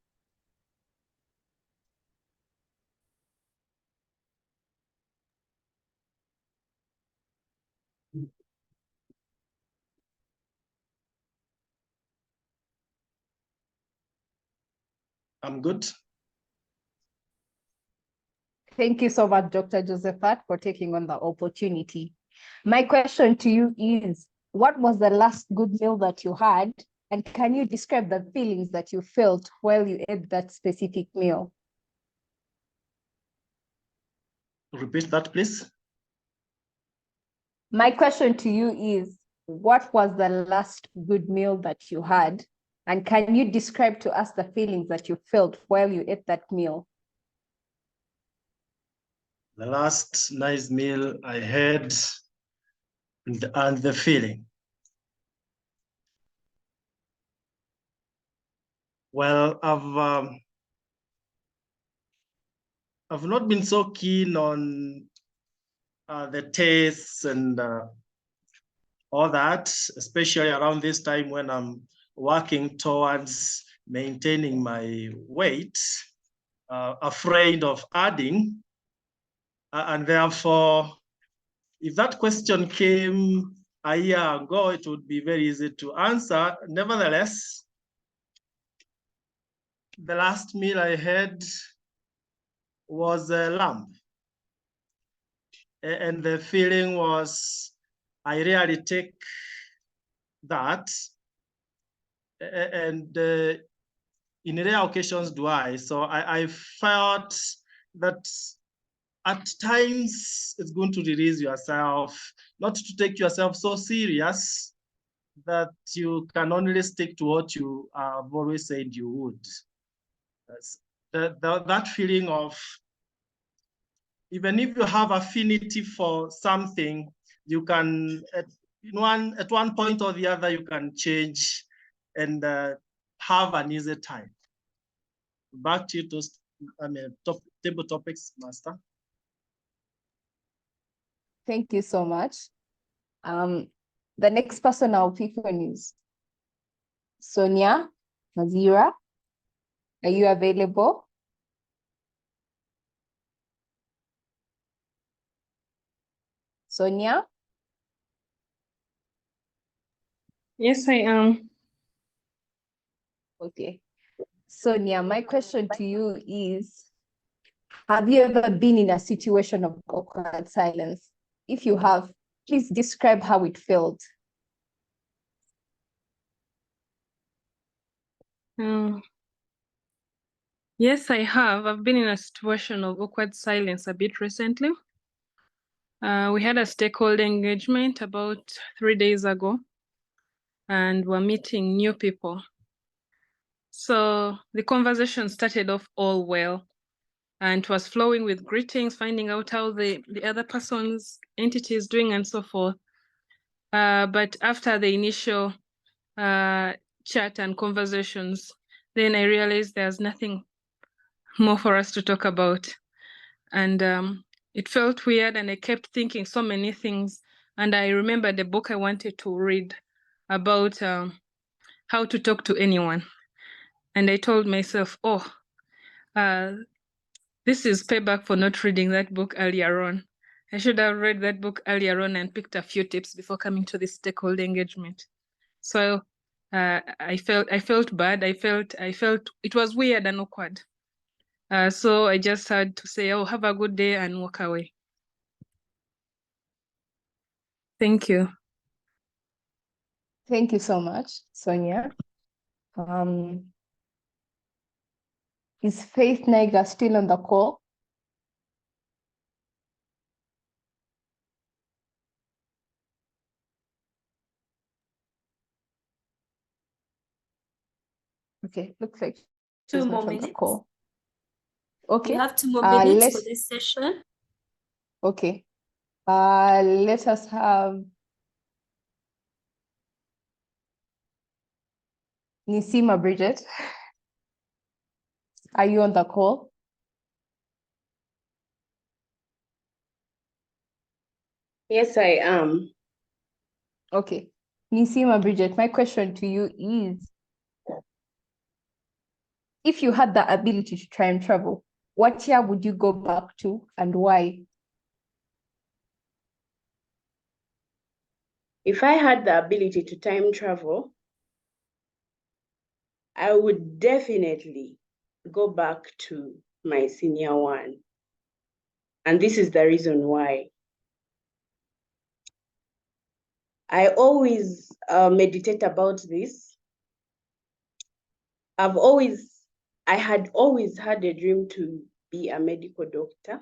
I'm good. Thank you so much, Dr. Josephat, for taking on the opportunity. My question to you is, what was the last good meal that you had? And can you describe the feelings that you felt while you ate that specific meal? Repeat that, please. My question to you is, what was the last good meal that you had? And can you describe to us the feelings that you felt while you ate that meal? The last nice meal I had and the feeling. Well, I've not been so keen on the tastes and all that, especially around this time when I'm working towards maintaining my weight, afraid of adding. And therefore, if that question came a year ago, it would be very easy to answer. Nevertheless, the last meal I had was a lamb. And the feeling was, I rarely take that. And in rare occasions do I. So I felt that at times it's going to release yourself, not to take yourself so serious that you can only stick to what you have always said you would. That feeling of, even if you have affinity for something, you can, at one point or the other, you can change and have an easy time. Back to you, table topics, Master. Thank you so much. The next person I'll pick on is Sonia Mazira. Are you available? Sonia? Yes, I am. Okay. Sonia, my question to you is, have you ever been in a situation of awkward silence? If you have, please describe how it felt. Yes, I have. I've been in a situation of awkward silence a bit recently. We had a stakeholder engagement about 3 days ago, and we're meeting new people. So the conversation started off all well, and it was flowing with greetings, finding out how the other person's entity is doing and so forth. But after the initial chat and conversations, then I realized there's nothing more for us to talk about. And it felt weird, and I kept thinking so many things. And I remembered the book I wanted to read about how to talk to anyone. And I told myself, oh, this is payback for not reading that book earlier on. I should have read that book earlier on and picked a few tips before coming to this stakeholder engagement. So I felt bad. I felt it was weird and awkward. So I just had to say, oh, have a good day and walk away. Thank you. Thank you so much, Sonia. Is Faith Niger still on the call? Okay, looks like she's 2 not more on the minutes. call. Okay. We have 2 more minutes for let's this session. Okay. Let us have Nisima Bridget. Are you on the call? Yes, I am. Okay. Nisima Bridget, my question to you is, if you had the ability to time travel, what year would you go back to and why? If I had the ability to time travel, I would definitely go back to my senior one. And this is the reason why. I always meditate about this. I had always had a dream to be a medical doctor.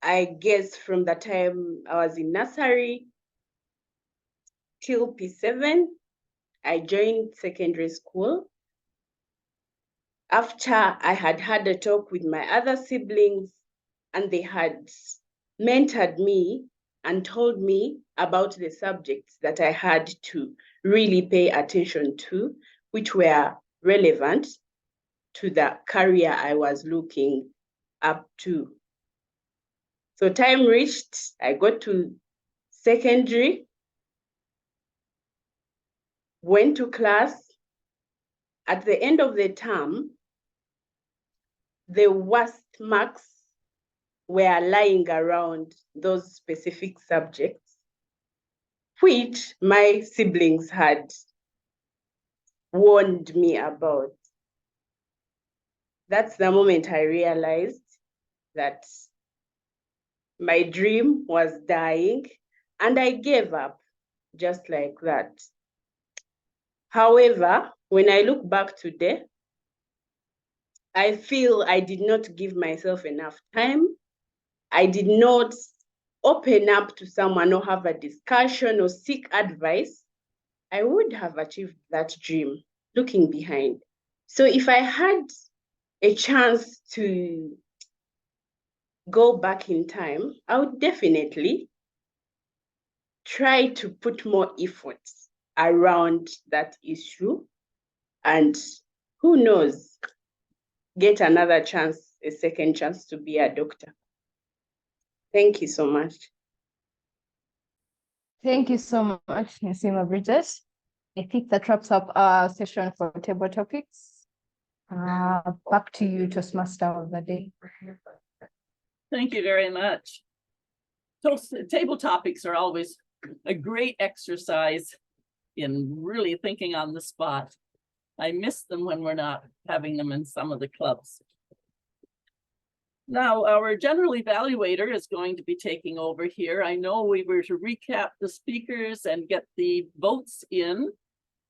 I guess from the time I was in nursery till P7, I joined secondary school. After I had had a talk with my other siblings, and they had mentored me and told me about the subjects that I had to really pay attention to, which were relevant to the career I was looking up to. So time reached, I got to secondary, went to class. At the end of the term, the worst marks were lying around those specific subjects, which my siblings had warned me about. That's the moment I realized that my dream was dying, and I gave up just like that. However, when I look back today, I feel I did not give myself enough time. I did not open up to someone or have a discussion or seek advice. I would have achieved that dream looking behind. So if I had a chance to go back in time, I would definitely try to put more effort around that issue, and who knows, get another chance, a second chance to be a doctor. Thank you so much. Thank you so much, Nisima Bridget. I think that wraps up our session for table topics. Back to you, Toastmaster of the day. Thank you very much. Table topics are always a great exercise in really thinking on the spot. I miss them when we're not having them in some of the clubs. Now, our general evaluator is going to be taking over here. I know we were to recap the speakers and get the votes in.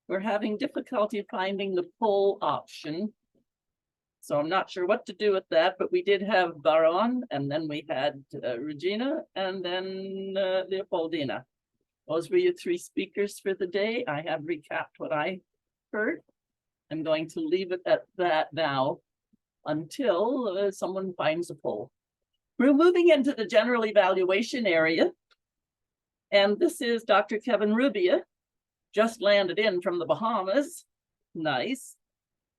We're having difficulty finding the poll option. So I'm not sure what to do with that, but we did have Baron, and then we had Regina, and then Leopoldina. Those were your three speakers for the day. I have recapped what I heard. I'm going to leave it at that now until someone finds a poll. We're moving into the general evaluation area. And this is Dr. Kevin Rubia, just landed in from the Bahamas. Nice.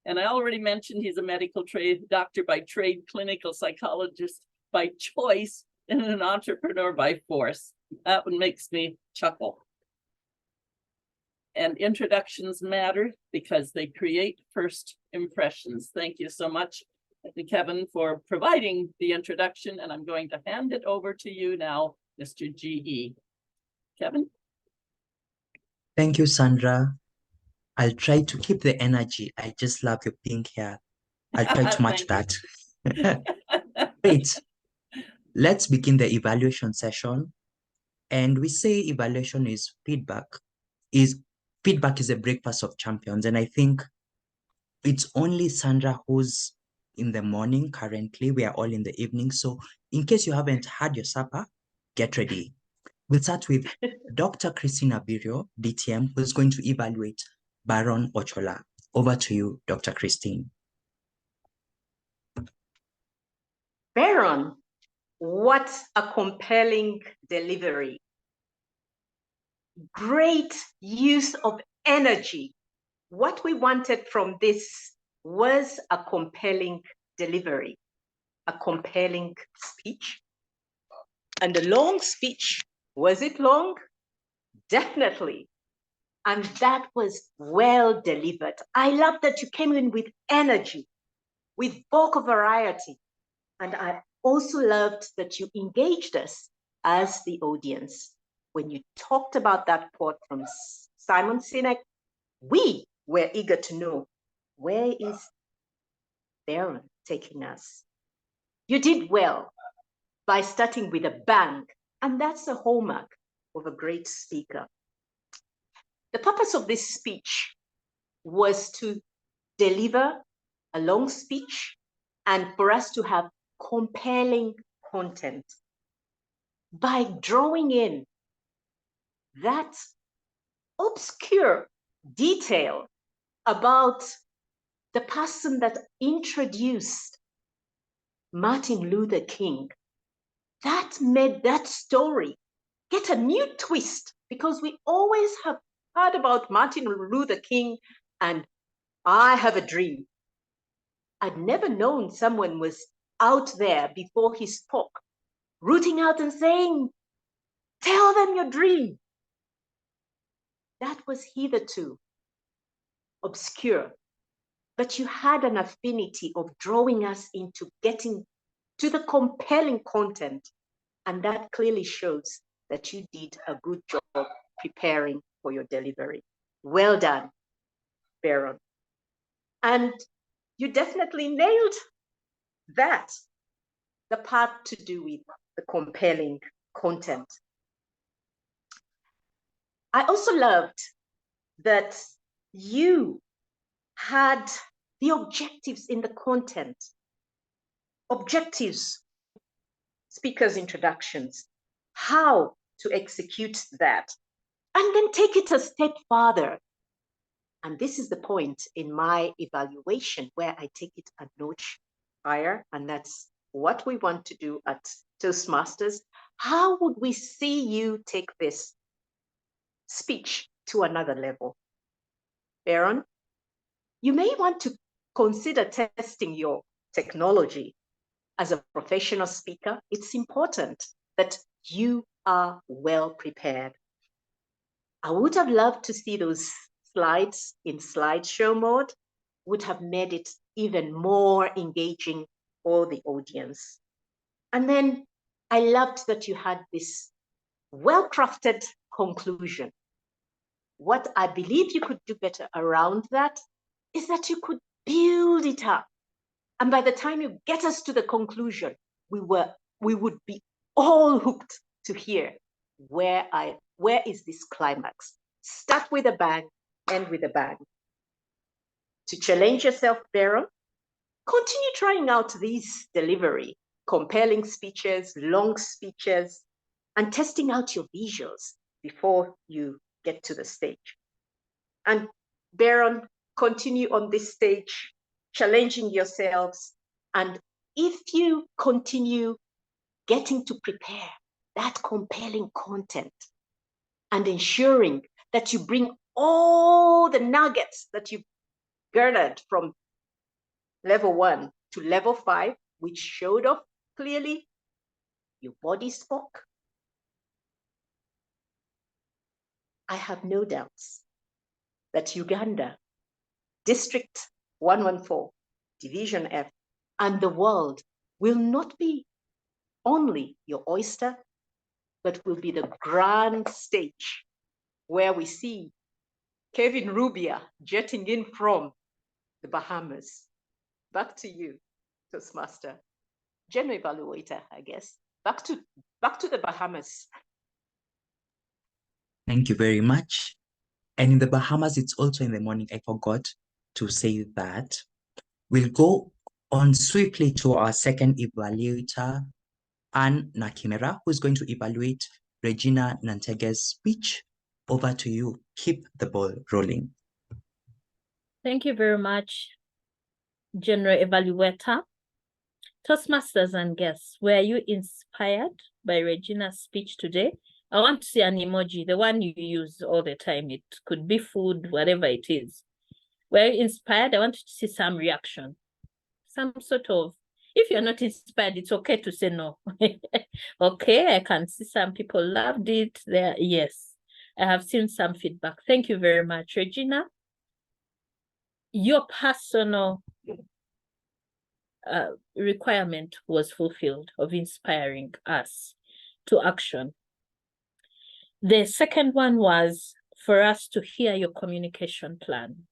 And I already mentioned he's a medical doctor by trade, clinical psychologist by choice, and an entrepreneur by force. That one makes me chuckle. And introductions matter because they create first impressions. Thank you so much, Kevin, for providing the introduction. And I'm going to hand it over to you now, Mr. G.E. Kevin? Thank you, Sandra. I'll try to keep the energy. I just love your pink hair. I'll try to match that. Great. Let's begin the evaluation session. And we say evaluation is feedback. Feedback is a breakfast of champions. And I think it's only Sandra who's in the morning currently. We are all in the evening. So in case you haven't had your supper, get ready. We'll start with Dr. Christina Birio, DTM, who's going to evaluate Baron Ochola. Over to you, Dr. Christine. Baron, what a compelling delivery. Great use of energy. What we wanted from this was a compelling delivery, a compelling speech, and a long speech. Was it long? Definitely. And that was well delivered. I love that you came in with energy, with vocal variety. And I also loved that you engaged us as the audience. When you talked about that quote from Simon Sinek, we were eager to know, where is Baron taking us? You did well by starting with a bang, and that's a hallmark of a great speaker. The purpose of this speech was to deliver a long speech and for us to have compelling content by drawing in that obscure detail about the person that introduced Martin Luther King. That made that story get a new twist, because we always have heard about Martin Luther King and I have a dream. I'd never known someone was out there before he spoke, rooting out and saying, tell them your dream. That was hitherto obscure, but you had an affinity of drawing us into getting to the compelling content. And that clearly shows that you did a good job preparing for your delivery. Well done, Baron. And you definitely nailed that, the part to do with the compelling content. I also loved that you had the objectives in the content. Objectives, speakers' introductions, how to execute that, and then take it a step further. And this is the point in my evaluation where I take it a notch higher, and that's what we want to do at Toastmasters. How would we see you take this speech to another level? Baron, you may want to consider testing your technology. As a professional speaker, it's important that you are well prepared. I would have loved to see those slides in slideshow mode, would have made it even more engaging for the audience. And then I loved that you had this well-crafted conclusion. What I believe you could do better around that is that you could build it up. And by the time you get us to the conclusion, we would be all hooked to hear where is this climax? Start with a bang, end with a bang. To challenge yourself, Baron, continue trying out these delivery, compelling speeches, long speeches, and testing out your visuals before you get to the stage. And Baron, continue on this stage, challenging yourselves. And if you continue getting to prepare that compelling content and ensuring that you bring all the nuggets that you've garnered from level 1 to level 5, which showed off clearly, your body spoke, I have no doubts that Uganda, District 114, Division F, and the world will not be only your oyster, but will be the grand stage where we see Kevin Rubia jetting in from the Bahamas. Back to you, Toastmaster. General evaluator, I guess. Back to the Bahamas. Thank you very much. And in the Bahamas, it's also in the morning. I forgot to say that. We'll go on swiftly to our second evaluator, Anne Nakimera, who's going to evaluate Regina Nantege's speech. Over to you. Keep the ball rolling. Thank you very much, General Evaluator. Toastmasters and guests, were you inspired by Regina's speech today? I want to see an emoji, the one you use all the time. It could be food, whatever it is. Were you inspired? I want to see some reaction. Some sort of, if you're not inspired, it's okay to say no. Okay, I can see some people loved it there. Yes, I have seen some feedback. Thank you very much, Regina. Your personal requirement was fulfilled of inspiring us to action. The second one was for us to hear your communication plan.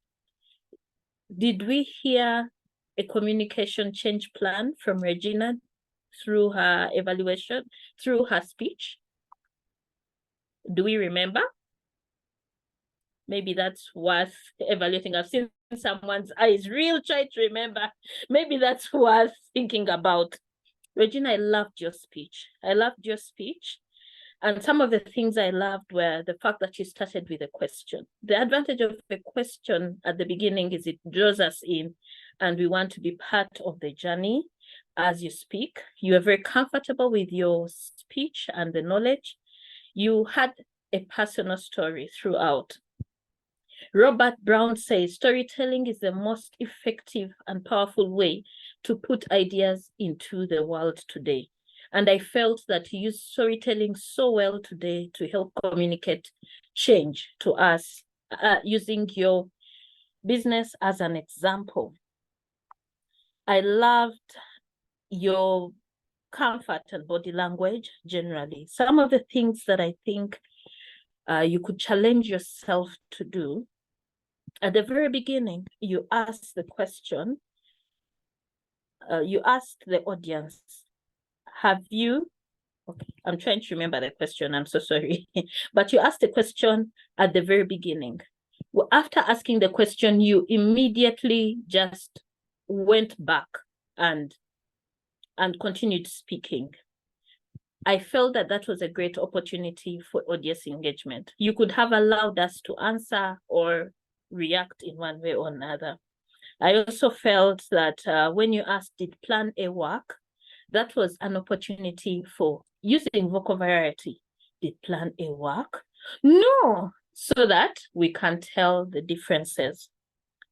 Did we hear a communication change plan from Regina through her evaluation, through her speech? Do we remember? Maybe that's worth evaluating. I've seen someone's eyes real try to remember. Maybe that's worth thinking about. Regina, I loved your speech. I loved your speech. And some of the things I loved were the fact that you started with a question. The advantage of a question at the beginning is it draws us in, and we want to be part of the journey as you speak. You are very comfortable with your speech and the knowledge. You had a personal story throughout. Robert Brown says storytelling is the most effective and powerful way to put ideas into the world today. And I felt that you used storytelling so well today to help communicate change to us, using your business as an example. I loved your comfort and body language generally. Some of the things that I think you could challenge yourself to do. At the very beginning, you asked the question, you asked the audience, have you, okay, I'm trying to remember the question, I'm so sorry, but you asked the question at the very beginning. Well, after asking the question, you immediately just went back and continued speaking. I felt that that was a great opportunity for audience engagement. You could have allowed us to answer or react in one way or another. I also felt that when you asked, did plan A work? That was an opportunity for using vocal variety. Did plan A work? No, so that we can tell the differences.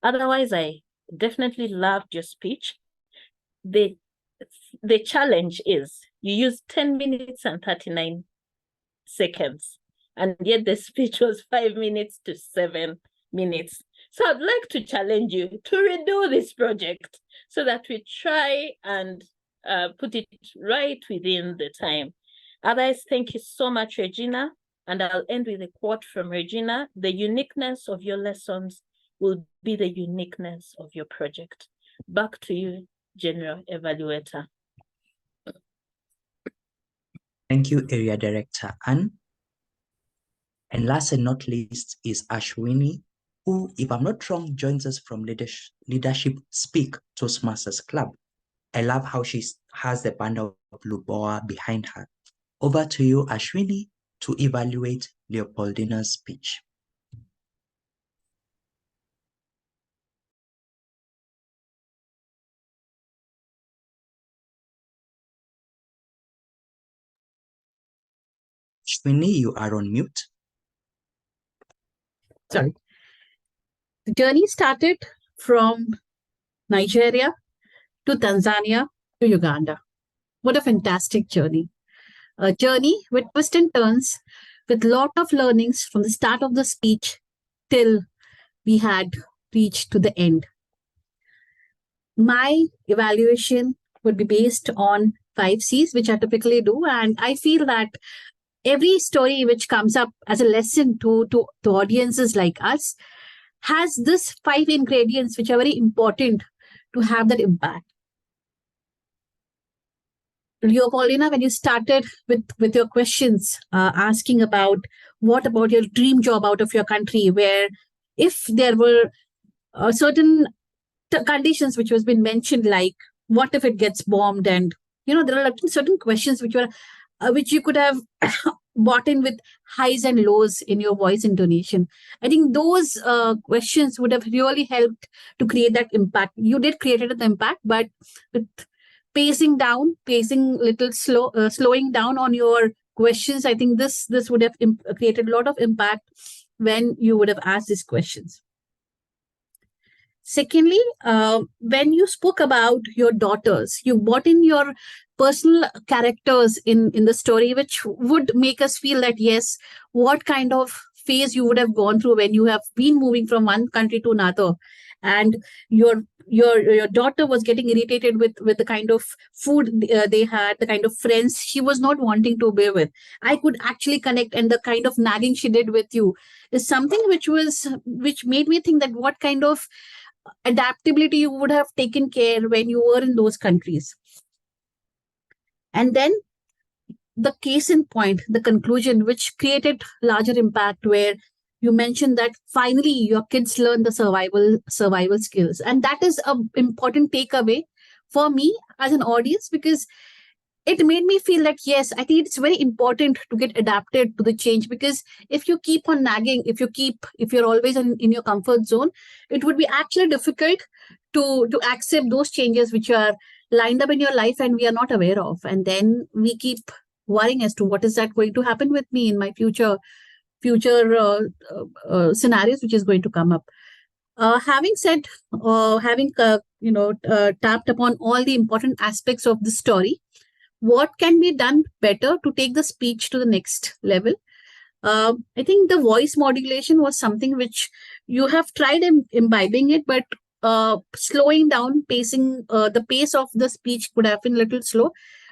Otherwise, I definitely loved your speech. The challenge is you used 10 minutes and 39 seconds, and yet the speech was 5 minutes to 7 minutes. So I'd like to challenge you to redo this project so that we try and put it right within the time. Otherwise, thank you so much, Regina. And I'll end with a quote from Regina. The uniqueness of your lessons will be the uniqueness of your project. Back to you, General Evaluator. Thank you, Area Director Anne. And last and not least is Ashwini, who, if I'm not wrong, joins us from Leadership Speak Toastmasters Club. I love how she has the band of Lubowa behind her. Over to you, Ashwini, to evaluate Leopoldina's speech. Ashwini, you are on mute. Sorry. The journey started from Nigeria to Tanzania to Uganda. What a fantastic journey. A journey with twists and turns, with a lot of learnings from the start of the speech till we had reached to the end. My evaluation would be based on 5 C's, which I typically do. And I feel that every story which comes up as a lesson to audiences like us has this 5 ingredients which are very important to have that impact. Leopoldina, when you started with your questions, asking about what about your dream job out of your country, where if there were certain conditions which has been mentioned, like what if it gets bombed, and there are certain questions which were which you could have brought in with highs and lows in your voice intonation. I think those questions would have really helped to create that impact. You did create an impact, but with pacing little slowing down on your questions, I think this would have created a lot of impact when you would have asked these questions. Secondly, when you spoke about your daughters, you brought in your personal characters in the story, which would make us feel that, yes, what kind of phase you would have gone through when you have been moving from one country to another, and your daughter was getting irritated with the kind of food they had, the kind of friends she was not wanting to be with. I could actually connect, and the kind of nagging she did with you is something which made me think that what kind of adaptability you would have taken care when you were in those countries. And then the case in point, the conclusion, which created larger impact, where you mentioned that finally your kids learn the survival skills. And that is an important takeaway for me as an audience, because it made me feel like, yes, I think it's very important to get adapted to the change, because if you keep on nagging, if you're always in your comfort zone, it would be actually difficult to accept those changes which are lined up in your life and we are not aware of. And then we keep worrying as to what is that going to happen with me in my future scenarios which is going to come up. Having said, having tapped upon all the important aspects of the story, what can be done better to take the speech to the next level? I think the voice modulation was something which you have tried imbibing it, but slowing down, pacing, the pace of the speech would have been a little slow,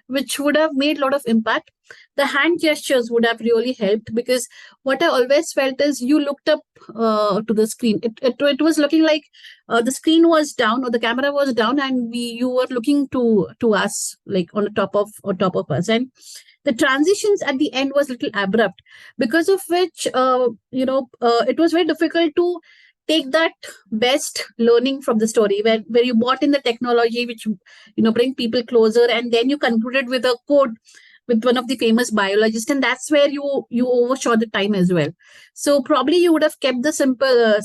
which would have made a lot of impact. The hand gestures would have really helped, because what I always felt is you looked up to the screen. It was looking like the screen was down or the camera was down, and you were looking to us, like on top of us. And the transitions at the end was a little abrupt, because of which it was very difficult to take that best learning from the story, where you brought in the technology which bring people closer, and then you concluded with a quote with one of the famous biologists, and that's where you overshot the time as well. So probably you would have kept the simple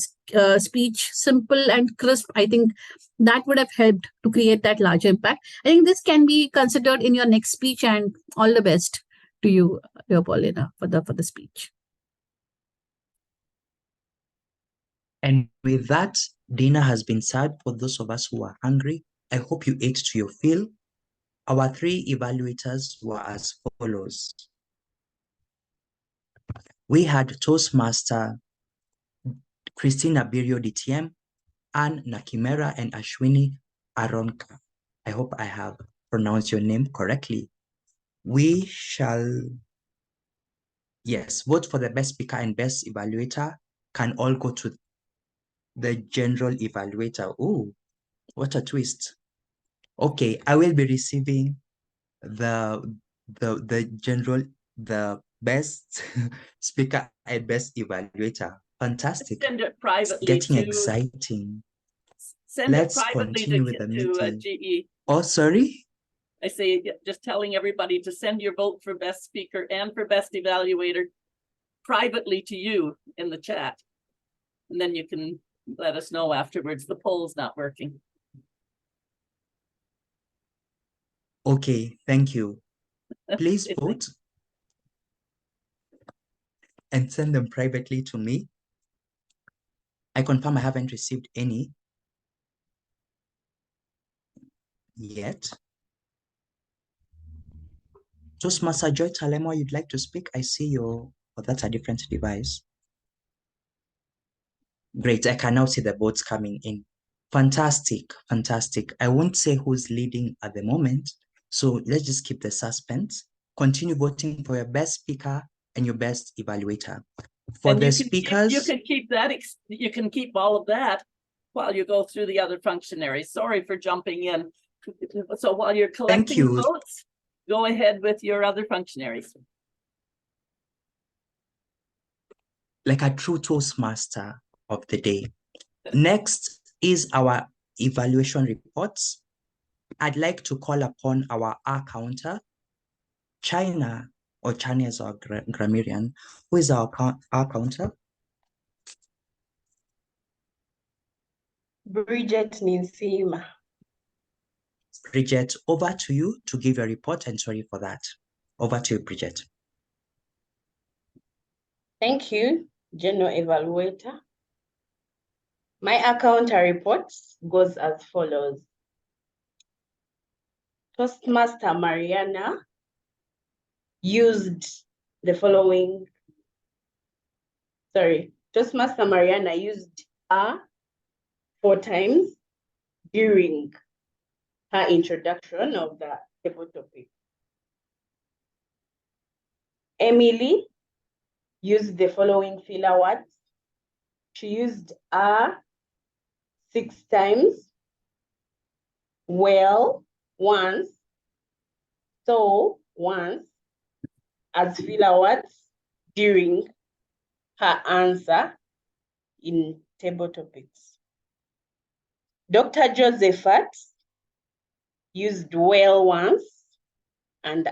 speech simple and crisp. I think that would have helped to create that larger impact. I think this can be considered in your next speech, and all the best to you, Paulina, for the speech. And with that, dinner has been served for those of us who are hungry. I hope you ate to your fill. Our 3 evaluators were as follows. We had Toastmaster Christina Birio DTM, Anne Nakimera, and Ashwini Aronka. I hope I have pronounced your name correctly. We shall, yes, vote for the best speaker and best evaluator can all go to the general evaluator. Oh, what a twist. Okay, I will be receiving the best speaker and best evaluator. Fantastic. Send it privately. It's getting exciting. Let's continue with the meeting. GE. Oh, sorry? I say, just telling everybody to send your vote for best speaker and for best evaluator privately to you in the chat. And then you can let us know afterwards. The poll's not working. Okay, thank you. Please vote and send them privately to me. I confirm I haven't received any yet. Toastmaster Joy Talemo, you'd like to speak? I see your, oh, that's a different device. Great, I can now see the votes coming in. Fantastic, fantastic. I won't say who's leading at the moment, so let's just keep the suspense. Continue voting for your best speaker and your best evaluator. For the speakers, you can keep that. You can keep all of that while you go through the other functionaries. Sorry for jumping in. So while you're collecting votes, go ahead with your other functionaries. Like a true Toastmaster of the day. Next is our evaluation reports. I'd like to call upon our R counter, China, or China is our grammarian. Who is our R counter? Bridget Ninsima. Bridget, over to you to give your report, and sorry for that. Over to you, Bridget. Thank you, General Evaluator. My account report goes as follows. Toastmaster Mariana used the following, Toastmaster Mariana used "a" 4 times during her introduction of the table topic. Emily used the following filler words. She used "a" 6 times, "well" once, So once as filler words during her answer in table topics. Dr. Josephat used well once and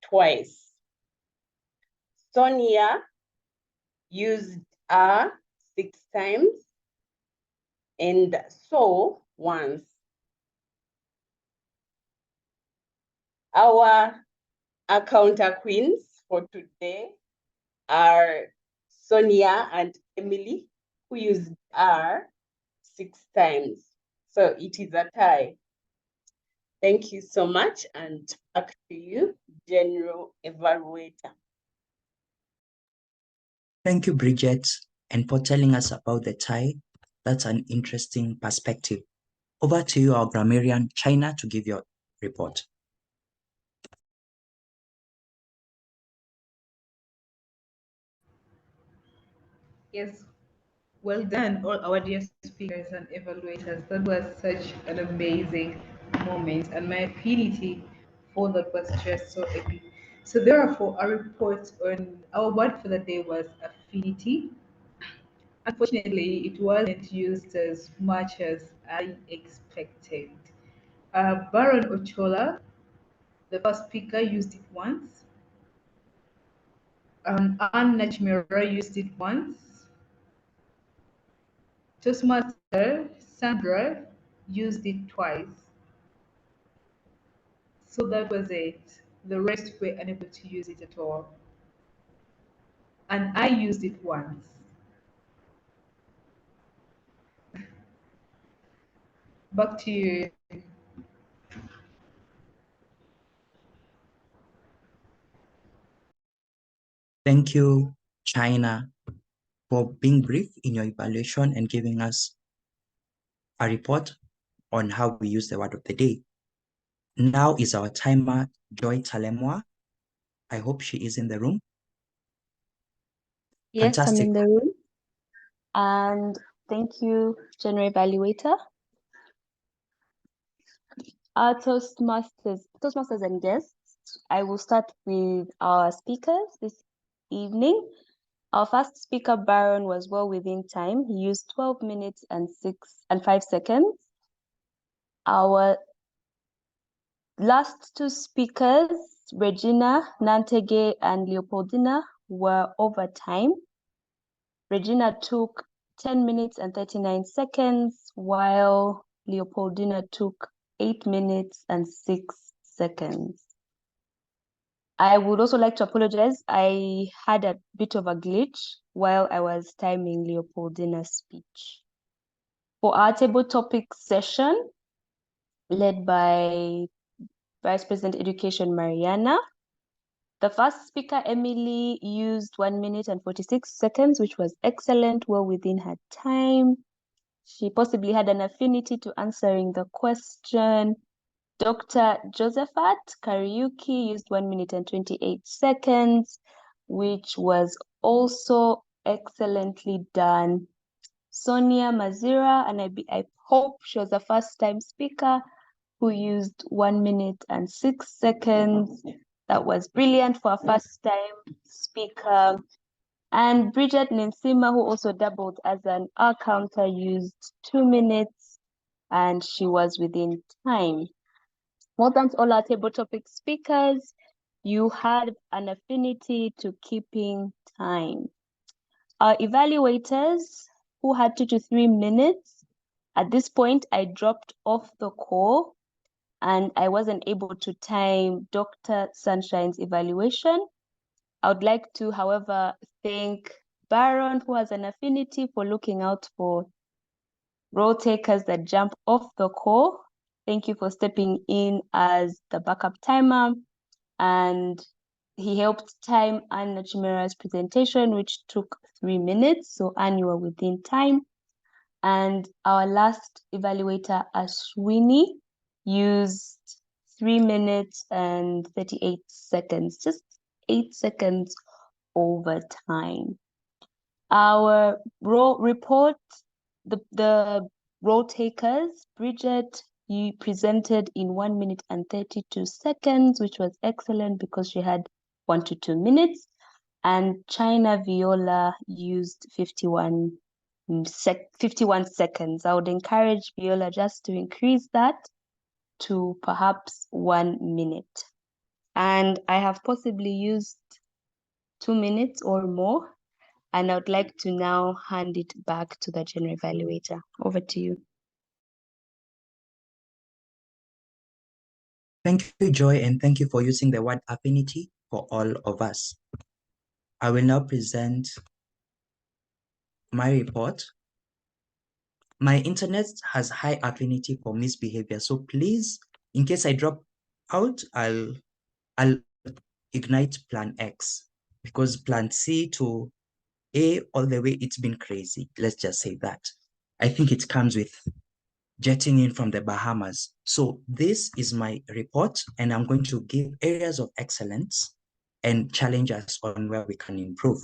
twice. Sonia used 6 times and so once. Our counter queens for today are Sonia and Emily, who used 6 times. So it is a tie. Thank you so much, and back to you, General Evaluator. Thank you, Bridget, and for telling us about the tie. That's an interesting perspective. Over to you, our grammarian, China, to give your report. Yes, well done, all our dear speakers and evaluators. That was such an amazing moment, and my affinity for that was just so epic. So therefore, our report on our word for the day was affinity. Unfortunately, it wasn't used as much as I expected. Baron Ochola, the first speaker, used it once. Anna Chimera used it once. Toastmaster Sandra used it twice. So that was it. The rest were unable to use it at all. And I used it once. Back to you. Thank you, China, for being brief in your evaluation and giving us a report on how we use the word of the day. Now is our timer, Joy Talemwa. I hope she is in the room. Yes, Fantastic. I'm in the room. And thank you, General Evaluator. Our Toastmasters and guests, I will start with our speakers this evening. Our first speaker, Baron, was well within time. He used 12 minutes and 5 seconds. Our last two speakers, Regina Nantege and Leopoldina, were over time. Regina took 10 minutes and 39 seconds, while Leopoldina took 8 minutes and 6 seconds. I would also like to apologize. I had a bit of a glitch while I was timing Leopoldina's speech. For our table topic session, led by Vice President Education Mariana, the first speaker, Emily, used 1 minute and 46 seconds, which was excellent, well within her time. She possibly had an affinity to answering the question. Dr. Josephat Kariuki used 1 minute and 28 seconds, which was also excellently done. Sonia Mazira, and I hope she was a first-time speaker, who used 1 minute and 6 seconds. That was brilliant for a first-time speaker. And Bridget Ninsima, who also doubled as an counter, used 2 minutes, and she was within time. Well done to all our table topic speakers. You had an affinity to keeping time. Our evaluators, who had 2 to 3 minutes, at this point, I dropped off the call and I wasn't able to time Dr. Sunshine's evaluation. I would like to, however, thank Baron, who has an affinity for looking out for role takers that jump off the call. Thank you for stepping in as the backup timer. And he helped time Anna Chimera's presentation, which took 3 minutes. So Anne, you were within time. And our last evaluator, Ashwini, used 3 minutes and 38 seconds, just 8 seconds over time. Our role report, the role takers, Bridget you presented in 1 minute and 32 seconds, which was excellent because she had 1 to 2 minutes. And China Viola used 51 seconds. I would encourage Viola just to increase that to perhaps 1 minute. And I have possibly used 2 minutes or more. And I would like to now hand it back to the general evaluator. Over to you. Thank you, Joy, and thank you for using the word affinity for all of us. I will now present my report. My internet has high affinity for misbehavior, so please, in case I drop out, I'll ignite plan X, because plan C to A all the way, it's been crazy. Let's just say that. I think it comes with jetting in from the Bahamas. So this is my report, and I'm going to give areas of excellence and challenge us on where we can improve.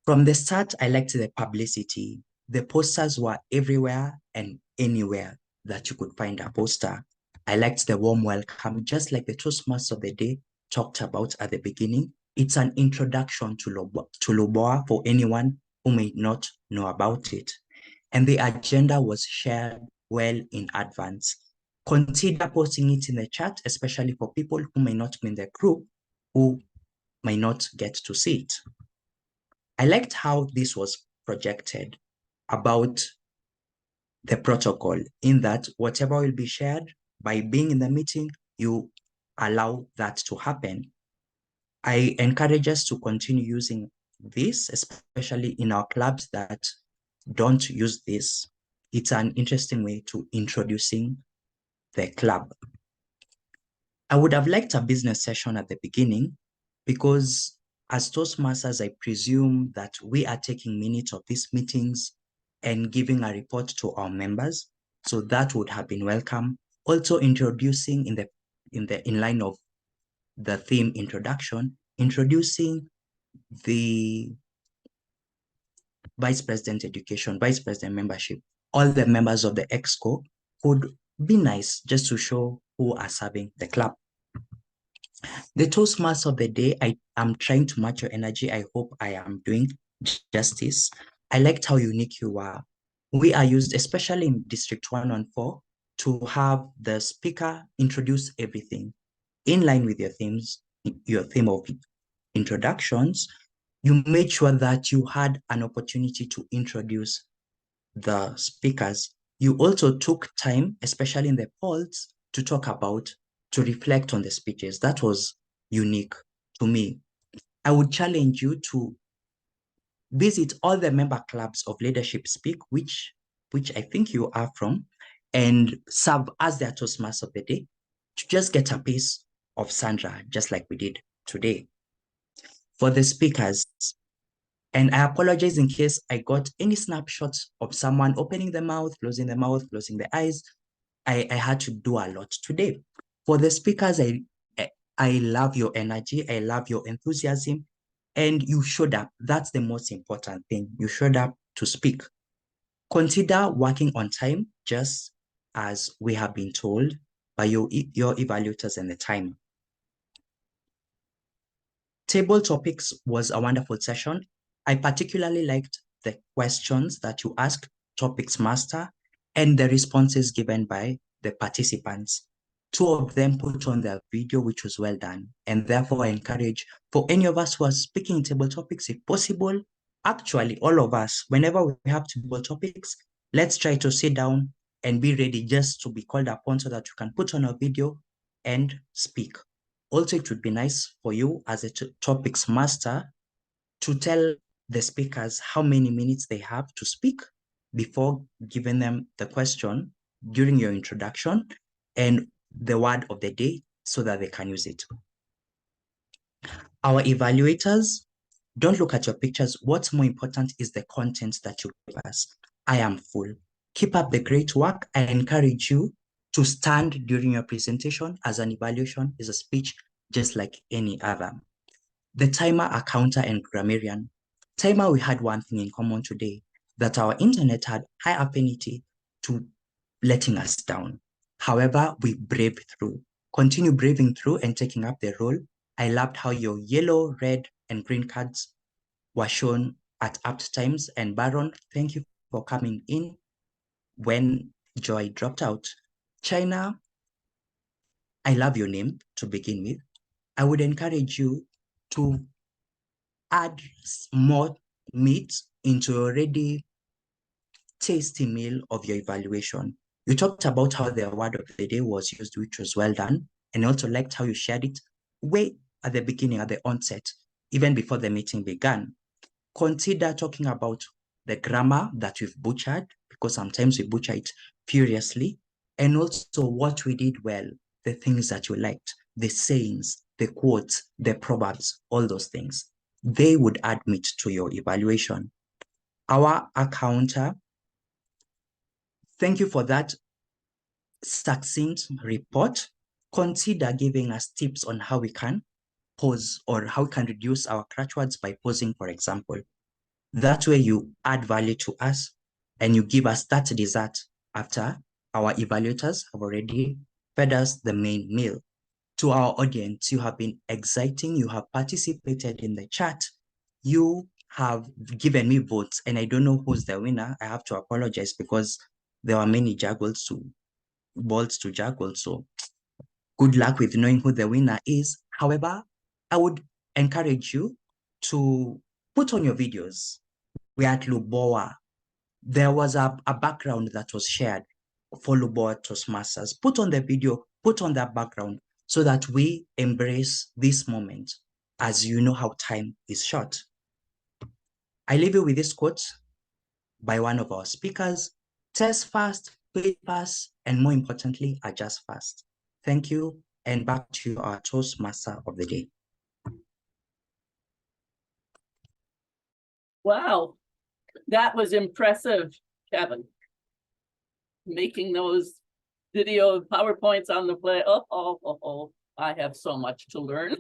From the start, I liked the publicity. The posters were everywhere and anywhere that you could find a poster. I liked the warm welcome, just like the Toastmasters of the day talked about at the beginning. It's an introduction to Lubowa for anyone who may not know about it. And the agenda was shared well in advance. Consider posting it in the chat, especially for people who may not be in the group, who may not get to see it. I liked how this was projected about the protocol, in that whatever will be shared, by being in the meeting, you allow that to happen. I encourage us to continue using this, especially in our clubs that don't use this. It's an interesting way to introducing the club. I would have liked a business session at the beginning, because as Toastmasters, I presume that we are taking minutes of these meetings and giving a report to our members. So that would have been welcome. Also introducing in line of the theme introduction, introducing the Vice President Education, Vice President Membership, all the members of the EXCO would be nice, just to show who are serving the club. The Toastmaster of the day, I am trying to match your energy. I hope I am doing justice. I liked how unique you are. We are used, especially in District 114, to have the speaker introduce everything in line with your themes, your theme of introductions. You made sure that you had an opportunity to introduce the speakers. You also took time, especially in the polls, to talk about, to reflect on the speeches. That was unique to me. I would challenge you to visit all the member clubs of Leadership Speak, which I think you are from, and serve as their Toastmaster of the day, to just get a piece of Sandra, just like we did today. For the speakers, and I apologize in case I got any snapshots of someone opening the mouth, closing the eyes. I had to do a lot today. For the speakers, I love your energy. I love your enthusiasm. And you showed up. That's the most important thing. You showed up to speak. Consider working on time, just as we have been told by your evaluators and the timer. Table topics was a wonderful session. I particularly liked the questions that you asked Topics Master and the responses given by the participants. 2 of them put on their video, which was well done. And therefore, I encourage for any of us who are speaking table topics, if possible, actually all of us, whenever we have table topics, let's try to sit down and be ready just to be called upon so that you can put on a video and speak. Also, it would be nice for you as a topics master to tell the speakers how many minutes they have to speak before giving them the question during your introduction and the word of the day so that they can use it. Our evaluators, don't look at your pictures. What's more important is the content that you give us. I am full. Keep up the great work. I encourage you to stand during your presentation, as an evaluation is a speech just like any other. The timer, accounter, and grammarian. Timer, we had one thing in common today, that our internet had high affinity to letting us down. However, we brave through. Continue braving through and taking up the role. I loved how your yellow, red, and green cards were shown at apt times. And Baron, thank you for coming in when Joy dropped out. China, I love your name to begin with. I would encourage you to add more meat into a already tasty meal of your evaluation. You talked about how the word of the day was used, which was well done, and I also liked how you shared it way at the beginning, at the onset, even before the meeting began. Consider talking about the grammar that we've butchered, because sometimes we butcher it furiously, and also what we did well, the things that you liked, the sayings, the quotes, the proverbs, all those things. They would add meat to your evaluation. Our accountant, thank you for that succinct report. Consider giving us tips on how we can pause or how we can reduce our crutch words by pausing, for example. That way you add value to us and you give us that dessert after our evaluators have already fed us the main meal. To our audience, you have been exciting, you have participated in the chat, you have given me votes, and I don't know who's the winner. I have to apologize because there were many balls to juggle, so good luck with knowing who the winner is. However, I would encourage you to put on your videos. We're at Lubowa. There was a background that was shared for Lubowa Toastmasters. Put on the video, put on that background so that we embrace this moment, as you know how time is short. I leave you with this quote by one of our speakers: test fast, fail fast, and more importantly, adjust fast. Thank you, and back to you, our Toastmaster of the day. Wow, that was impressive, Kevin. Making those video PowerPoints on the play. Oh, I have so much to learn.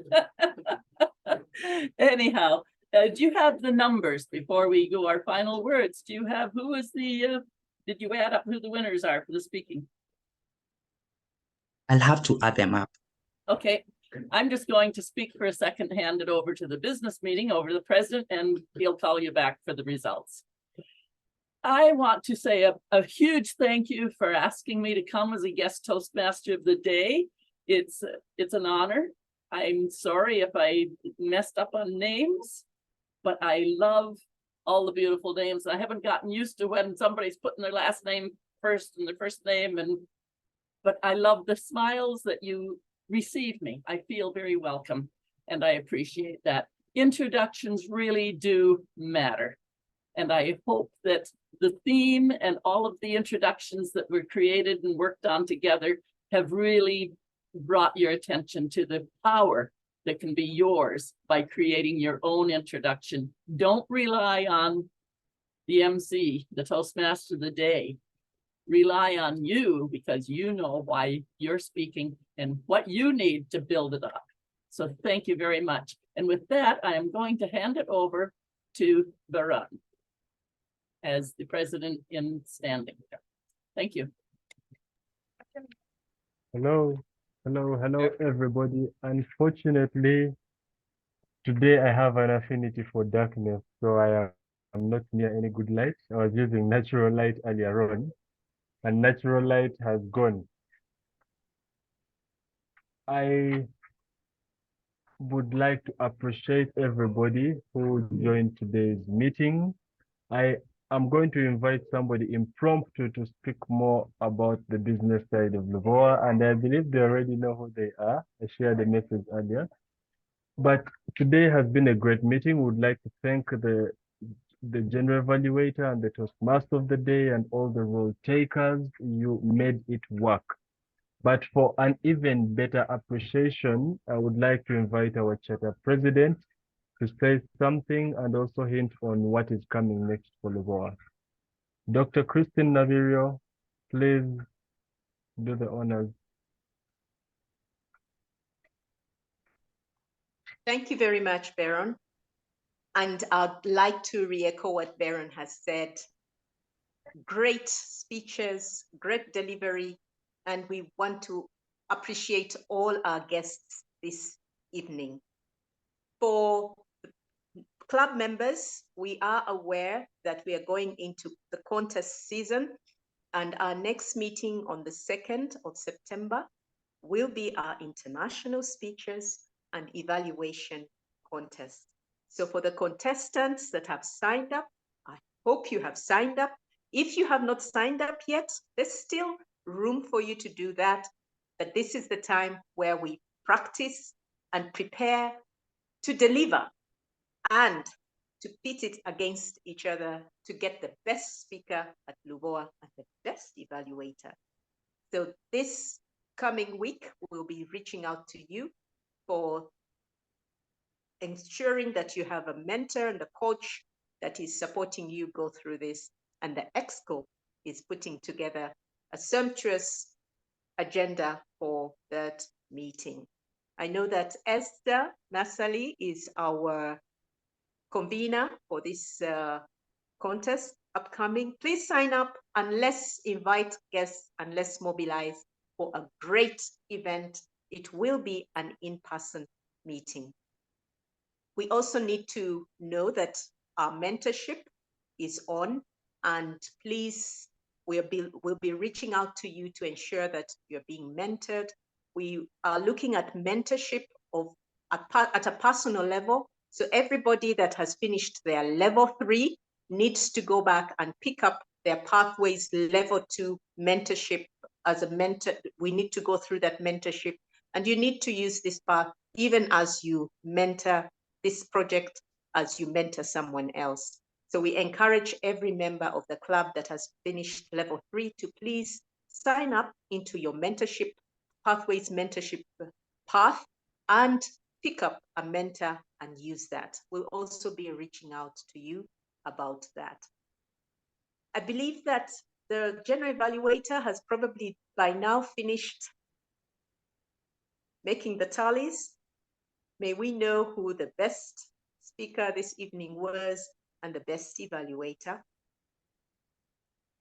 Anyhow, do you have the numbers before we go our final words? Do you have who is the, did you add up who the winners are for the speaking? I'll have to add them up. Okay, I'm just going to speak for a second, hand it over to the business meeting, over the president, and he'll call you back for the results. I want to say a huge thank you for asking me to come as a guest Toastmaster of the day. It's an honor. I'm sorry if I messed up on names, but I love all the beautiful names. I haven't gotten used to when somebody's putting their last name first and their first name, but I love the smiles that you receive me. I feel very welcome, and I appreciate that. Introductions really do matter. And I hope that the theme and all of the introductions that were created and worked on together have really brought your attention to the power that can be yours by creating your own introduction. Don't rely on the MC, the Toastmaster of the day. Rely on you, because you know why you're speaking and what you need to build it up. So thank you very much. And with that, I am going to hand it over to Varun as the president in standing there. Thank you. Hello, everybody. Unfortunately, today I have an affinity for darkness, so I am not near any good light. I was using natural light earlier on, and natural light has gone. I would like to appreciate everybody who joined today's meeting. I am going to invite somebody impromptu to speak more about the business side of Lubowa, and I believe they already know who they are. I shared the message earlier. But today has been a great meeting. We would like to thank the general evaluator and the Toastmaster of the day and all the role takers. You made it work. But for an even better appreciation, I would like to invite our charter president to say something and also hint on what is coming next for Lubowa. Dr. Christine Navirio, please do the honors. Thank you very much, Baron. And I'd like to re-echo what Baron has said. great speeches, great delivery, and we want to appreciate all our guests this evening. For club members, we are aware that we are going into the contest season, and our next meeting on the 2nd of September will be our international speeches and evaluation contest. So for the contestants that have signed up, I hope you have signed up. If you have not signed up yet, there's still room for you to do that. But this is the time where we practice and prepare to deliver and to pit it against each other to get the best speaker at Lubowa and the best evaluator. So this coming week, we'll be reaching out to you for ensuring that you have a mentor and a coach that is supporting you go through this. And the EXCO is putting together a sumptuous agenda for that meeting. I know that Esther Nasali is our convener for this contest upcoming. Please sign up and let's invite guests and let's mobilize for a great event. It will be an in-person meeting. We also need to know that our mentorship is on, and please, we'll be reaching out to you to ensure that you're being mentored. We are looking at mentorship at a personal level. So everybody that has finished their level 3 needs to go back and pick up their Pathways level 2 mentorship as a mentor. We need to go through that mentorship, and you need to use this path even as you mentor this project, as you mentor someone else. So we encourage every member of the club that has finished level 3 to please sign up into your mentorship, Pathways mentorship path, and pick up a mentor and use that. We'll also be reaching out to you about that. I believe that the general evaluator has probably by now finished making the tallies. May we know who the best speaker this evening was and the best evaluator.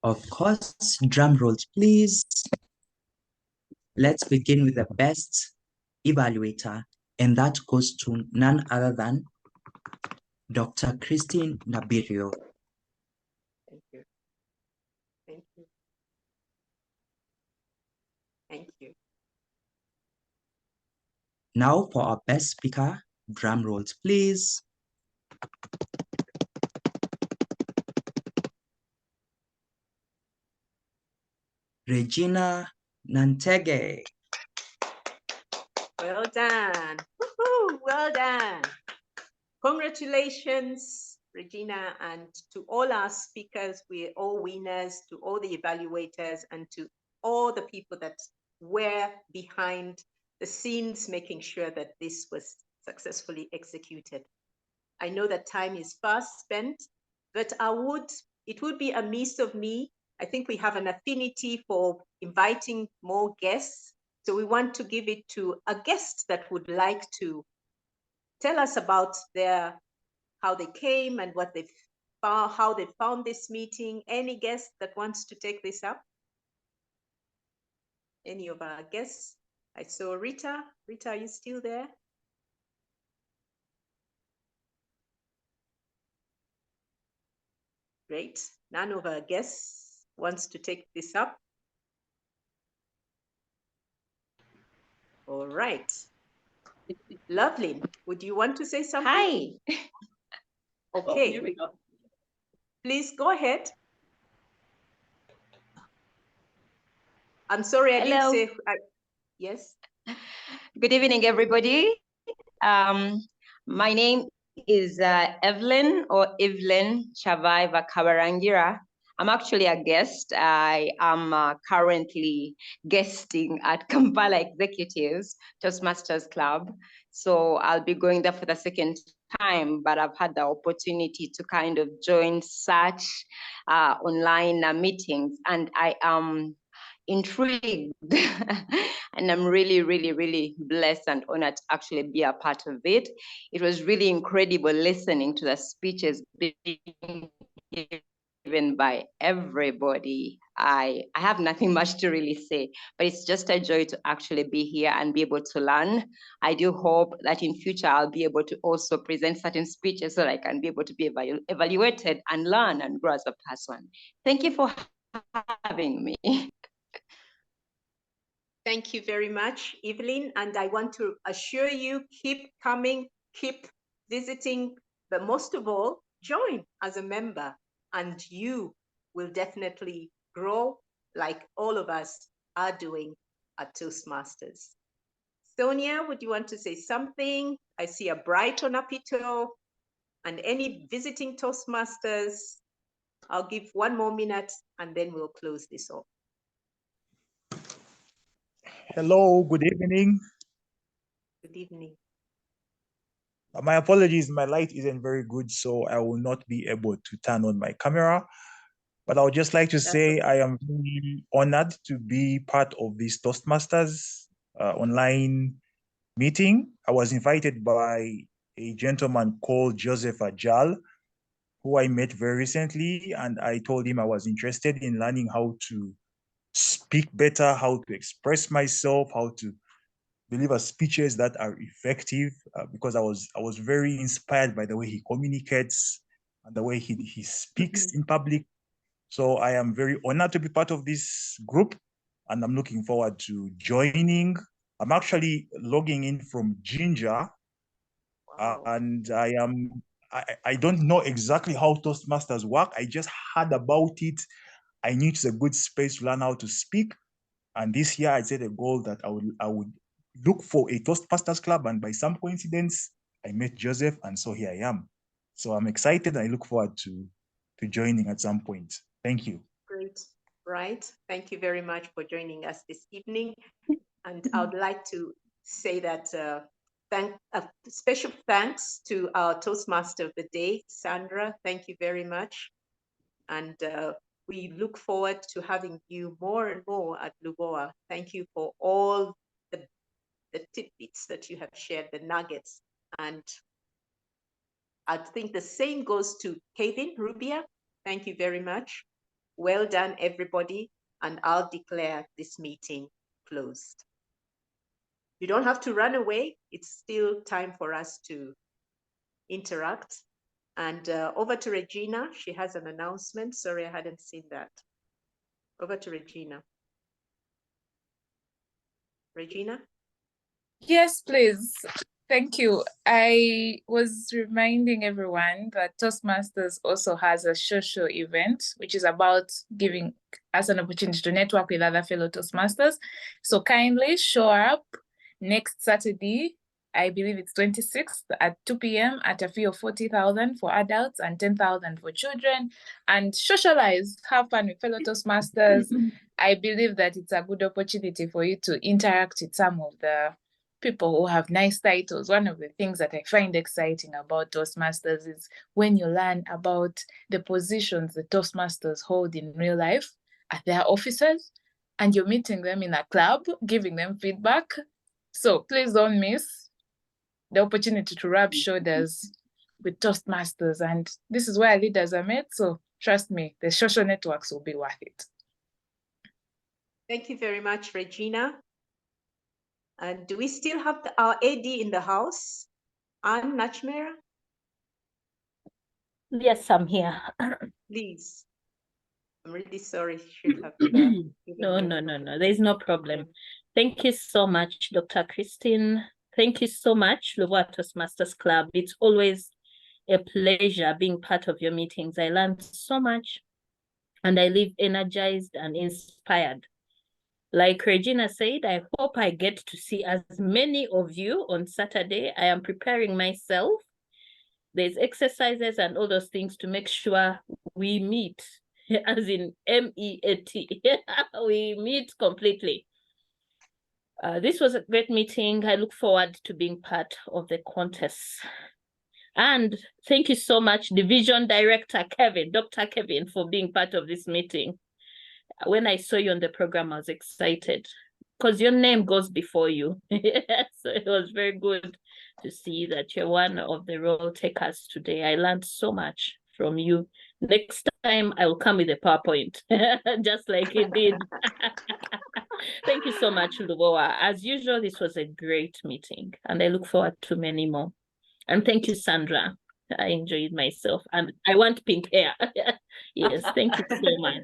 Of course, drum rolls, please. Let's begin with the best evaluator, and that goes to none other than Dr. Christine Nabirio. Thank you. Thank you. Thank you. Now for our best speaker, drum rolls, please. Regina Nantege. Well done. Woohoo, well done. Congratulations, Regina, and to all our speakers. We're all winners, to all the evaluators, and to all the people that were behind the scenes, making sure that this was successfully executed. I know that time is fast spent, but it would be amiss of me. I think we have an affinity for inviting more guests. So we want to give it to a guest that would like to tell us about how they came and what they found, how they found this meeting. Any guest that wants to take this up? Any of our guests? I saw Rita. Rita, are you still there? Great. None of our guests wants to take this up. All right. Lovely. Would you want to say something? Hi. Okay. Oh, here we go. Please go ahead. I'm sorry, I Hello. didn't say. Yes. Good evening, everybody. My name is Evelyn Chavai Kabarangira. I'm actually a guest. I am currently guesting at Kampala Executives Toastmasters Club. So I'll be going there for the second time, but I've had the opportunity to kind of join such online meetings, and I am intrigued and I'm really, really, really blessed and honored to actually be a part of it. It was really incredible listening to the speeches being given given by everybody. I have nothing much to really say, but it's just a joy to actually be here and be able to learn. I do hope that in future I'll be able to also present certain speeches so that I can be able to be evaluated and learn and grow as a person. Thank you for having me. Thank you very much, Evelyn. And I want to assure you, keep coming, keep visiting, but most of all, join as a member and you will definitely grow like all of us are doing at Toastmasters. Sonia, would you want to say something? I see a bright on Apito and any visiting Toastmasters. I'll give 1 more minute and then we'll close this off. Hello, good evening. Good evening. My apologies, my light isn't very good, so I will not be able to turn on my camera. But I would just like to say I am really honored to be part of this Toastmasters online meeting. I was invited by a gentleman called Joseph Ajal, who I met very recently, and I told him I was interested in learning how to speak better, how to express myself, how to deliver speeches that are effective, because I was very inspired by the way he communicates and the way he speaks in public. So I am very honored to be part of this group and I'm looking forward to joining. I'm actually logging in from Ginger. And I don't know exactly how Toastmasters work. I just heard about it. I knew it's a good space to learn how to speak. And this year I set a goal that I would look for a Toastmasters club, and by some coincidence, I met Joseph, and so here I am. So I'm excited. I look forward to joining at some point. Thank you. Great, right? Thank you very much for joining us this evening. And I would like to say that special thanks to our Toastmaster of the day, Sandra. Thank you very much. And we look forward to having you more and more at Lubowa. Thank you for all the tidbits that you have shared, the nuggets. And I think the same goes to Kevin Rubia. Thank you very much. Well done, everybody. And I'll declare this meeting closed. You don't have to run away. It's still time for us to interact. And over to Regina. She has an announcement. Sorry, I hadn't seen that. Over to Regina. Regina? Yes, please. Thank you. I was reminding everyone that Toastmasters also has a social event, which is about giving us an opportunity to network with other fellow Toastmasters. So kindly show up next Saturday, I believe it's 26th at 2 p.m. at a fee of 40,000 for adults and 10,000 for children, and socialize, have fun with fellow Toastmasters. I believe that it's a good opportunity for you to interact with some of the people who have nice titles. One of the things that I find exciting about Toastmasters is when you learn about the positions the Toastmasters hold in real life at their offices, and you're meeting them in a club, giving them feedback. So please don't miss the opportunity to rub shoulders with Toastmasters. And this is where leaders are met. So trust me, the social networks will be worth it. Thank you very much, Regina. And do we still have our AD in the house? Anne Nachmera? Yes, I'm here. Please. I'm really sorry. Should have No. There's no problem. Thank you so much, Dr. Christine. Thank you so much, Lubowa Toastmasters Club. It's always a pleasure being part of your meetings. I learned so much and I leave energized and inspired. Like Regina said, I hope I get to see as many of you on Saturday. I am preparing myself. There's exercises and all those things to make sure we meet, as in MEAT. We meet completely. This was a great meeting. I look forward to being part of the contest. And thank you so much, Division Director Kevin, Dr. Kevin, for being part of this meeting. When I saw you on the program, I was excited because your name goes before you. So it was very good to see that you're one of the role takers today. I learned so much from you. Next time I will come with a PowerPoint, just like you did. Thank you so much, Lubowa. As usual, this was a great meeting, and I look forward to many more. And thank you, Sandra. I enjoyed myself, and I want pink hair. Yes, thank you so much.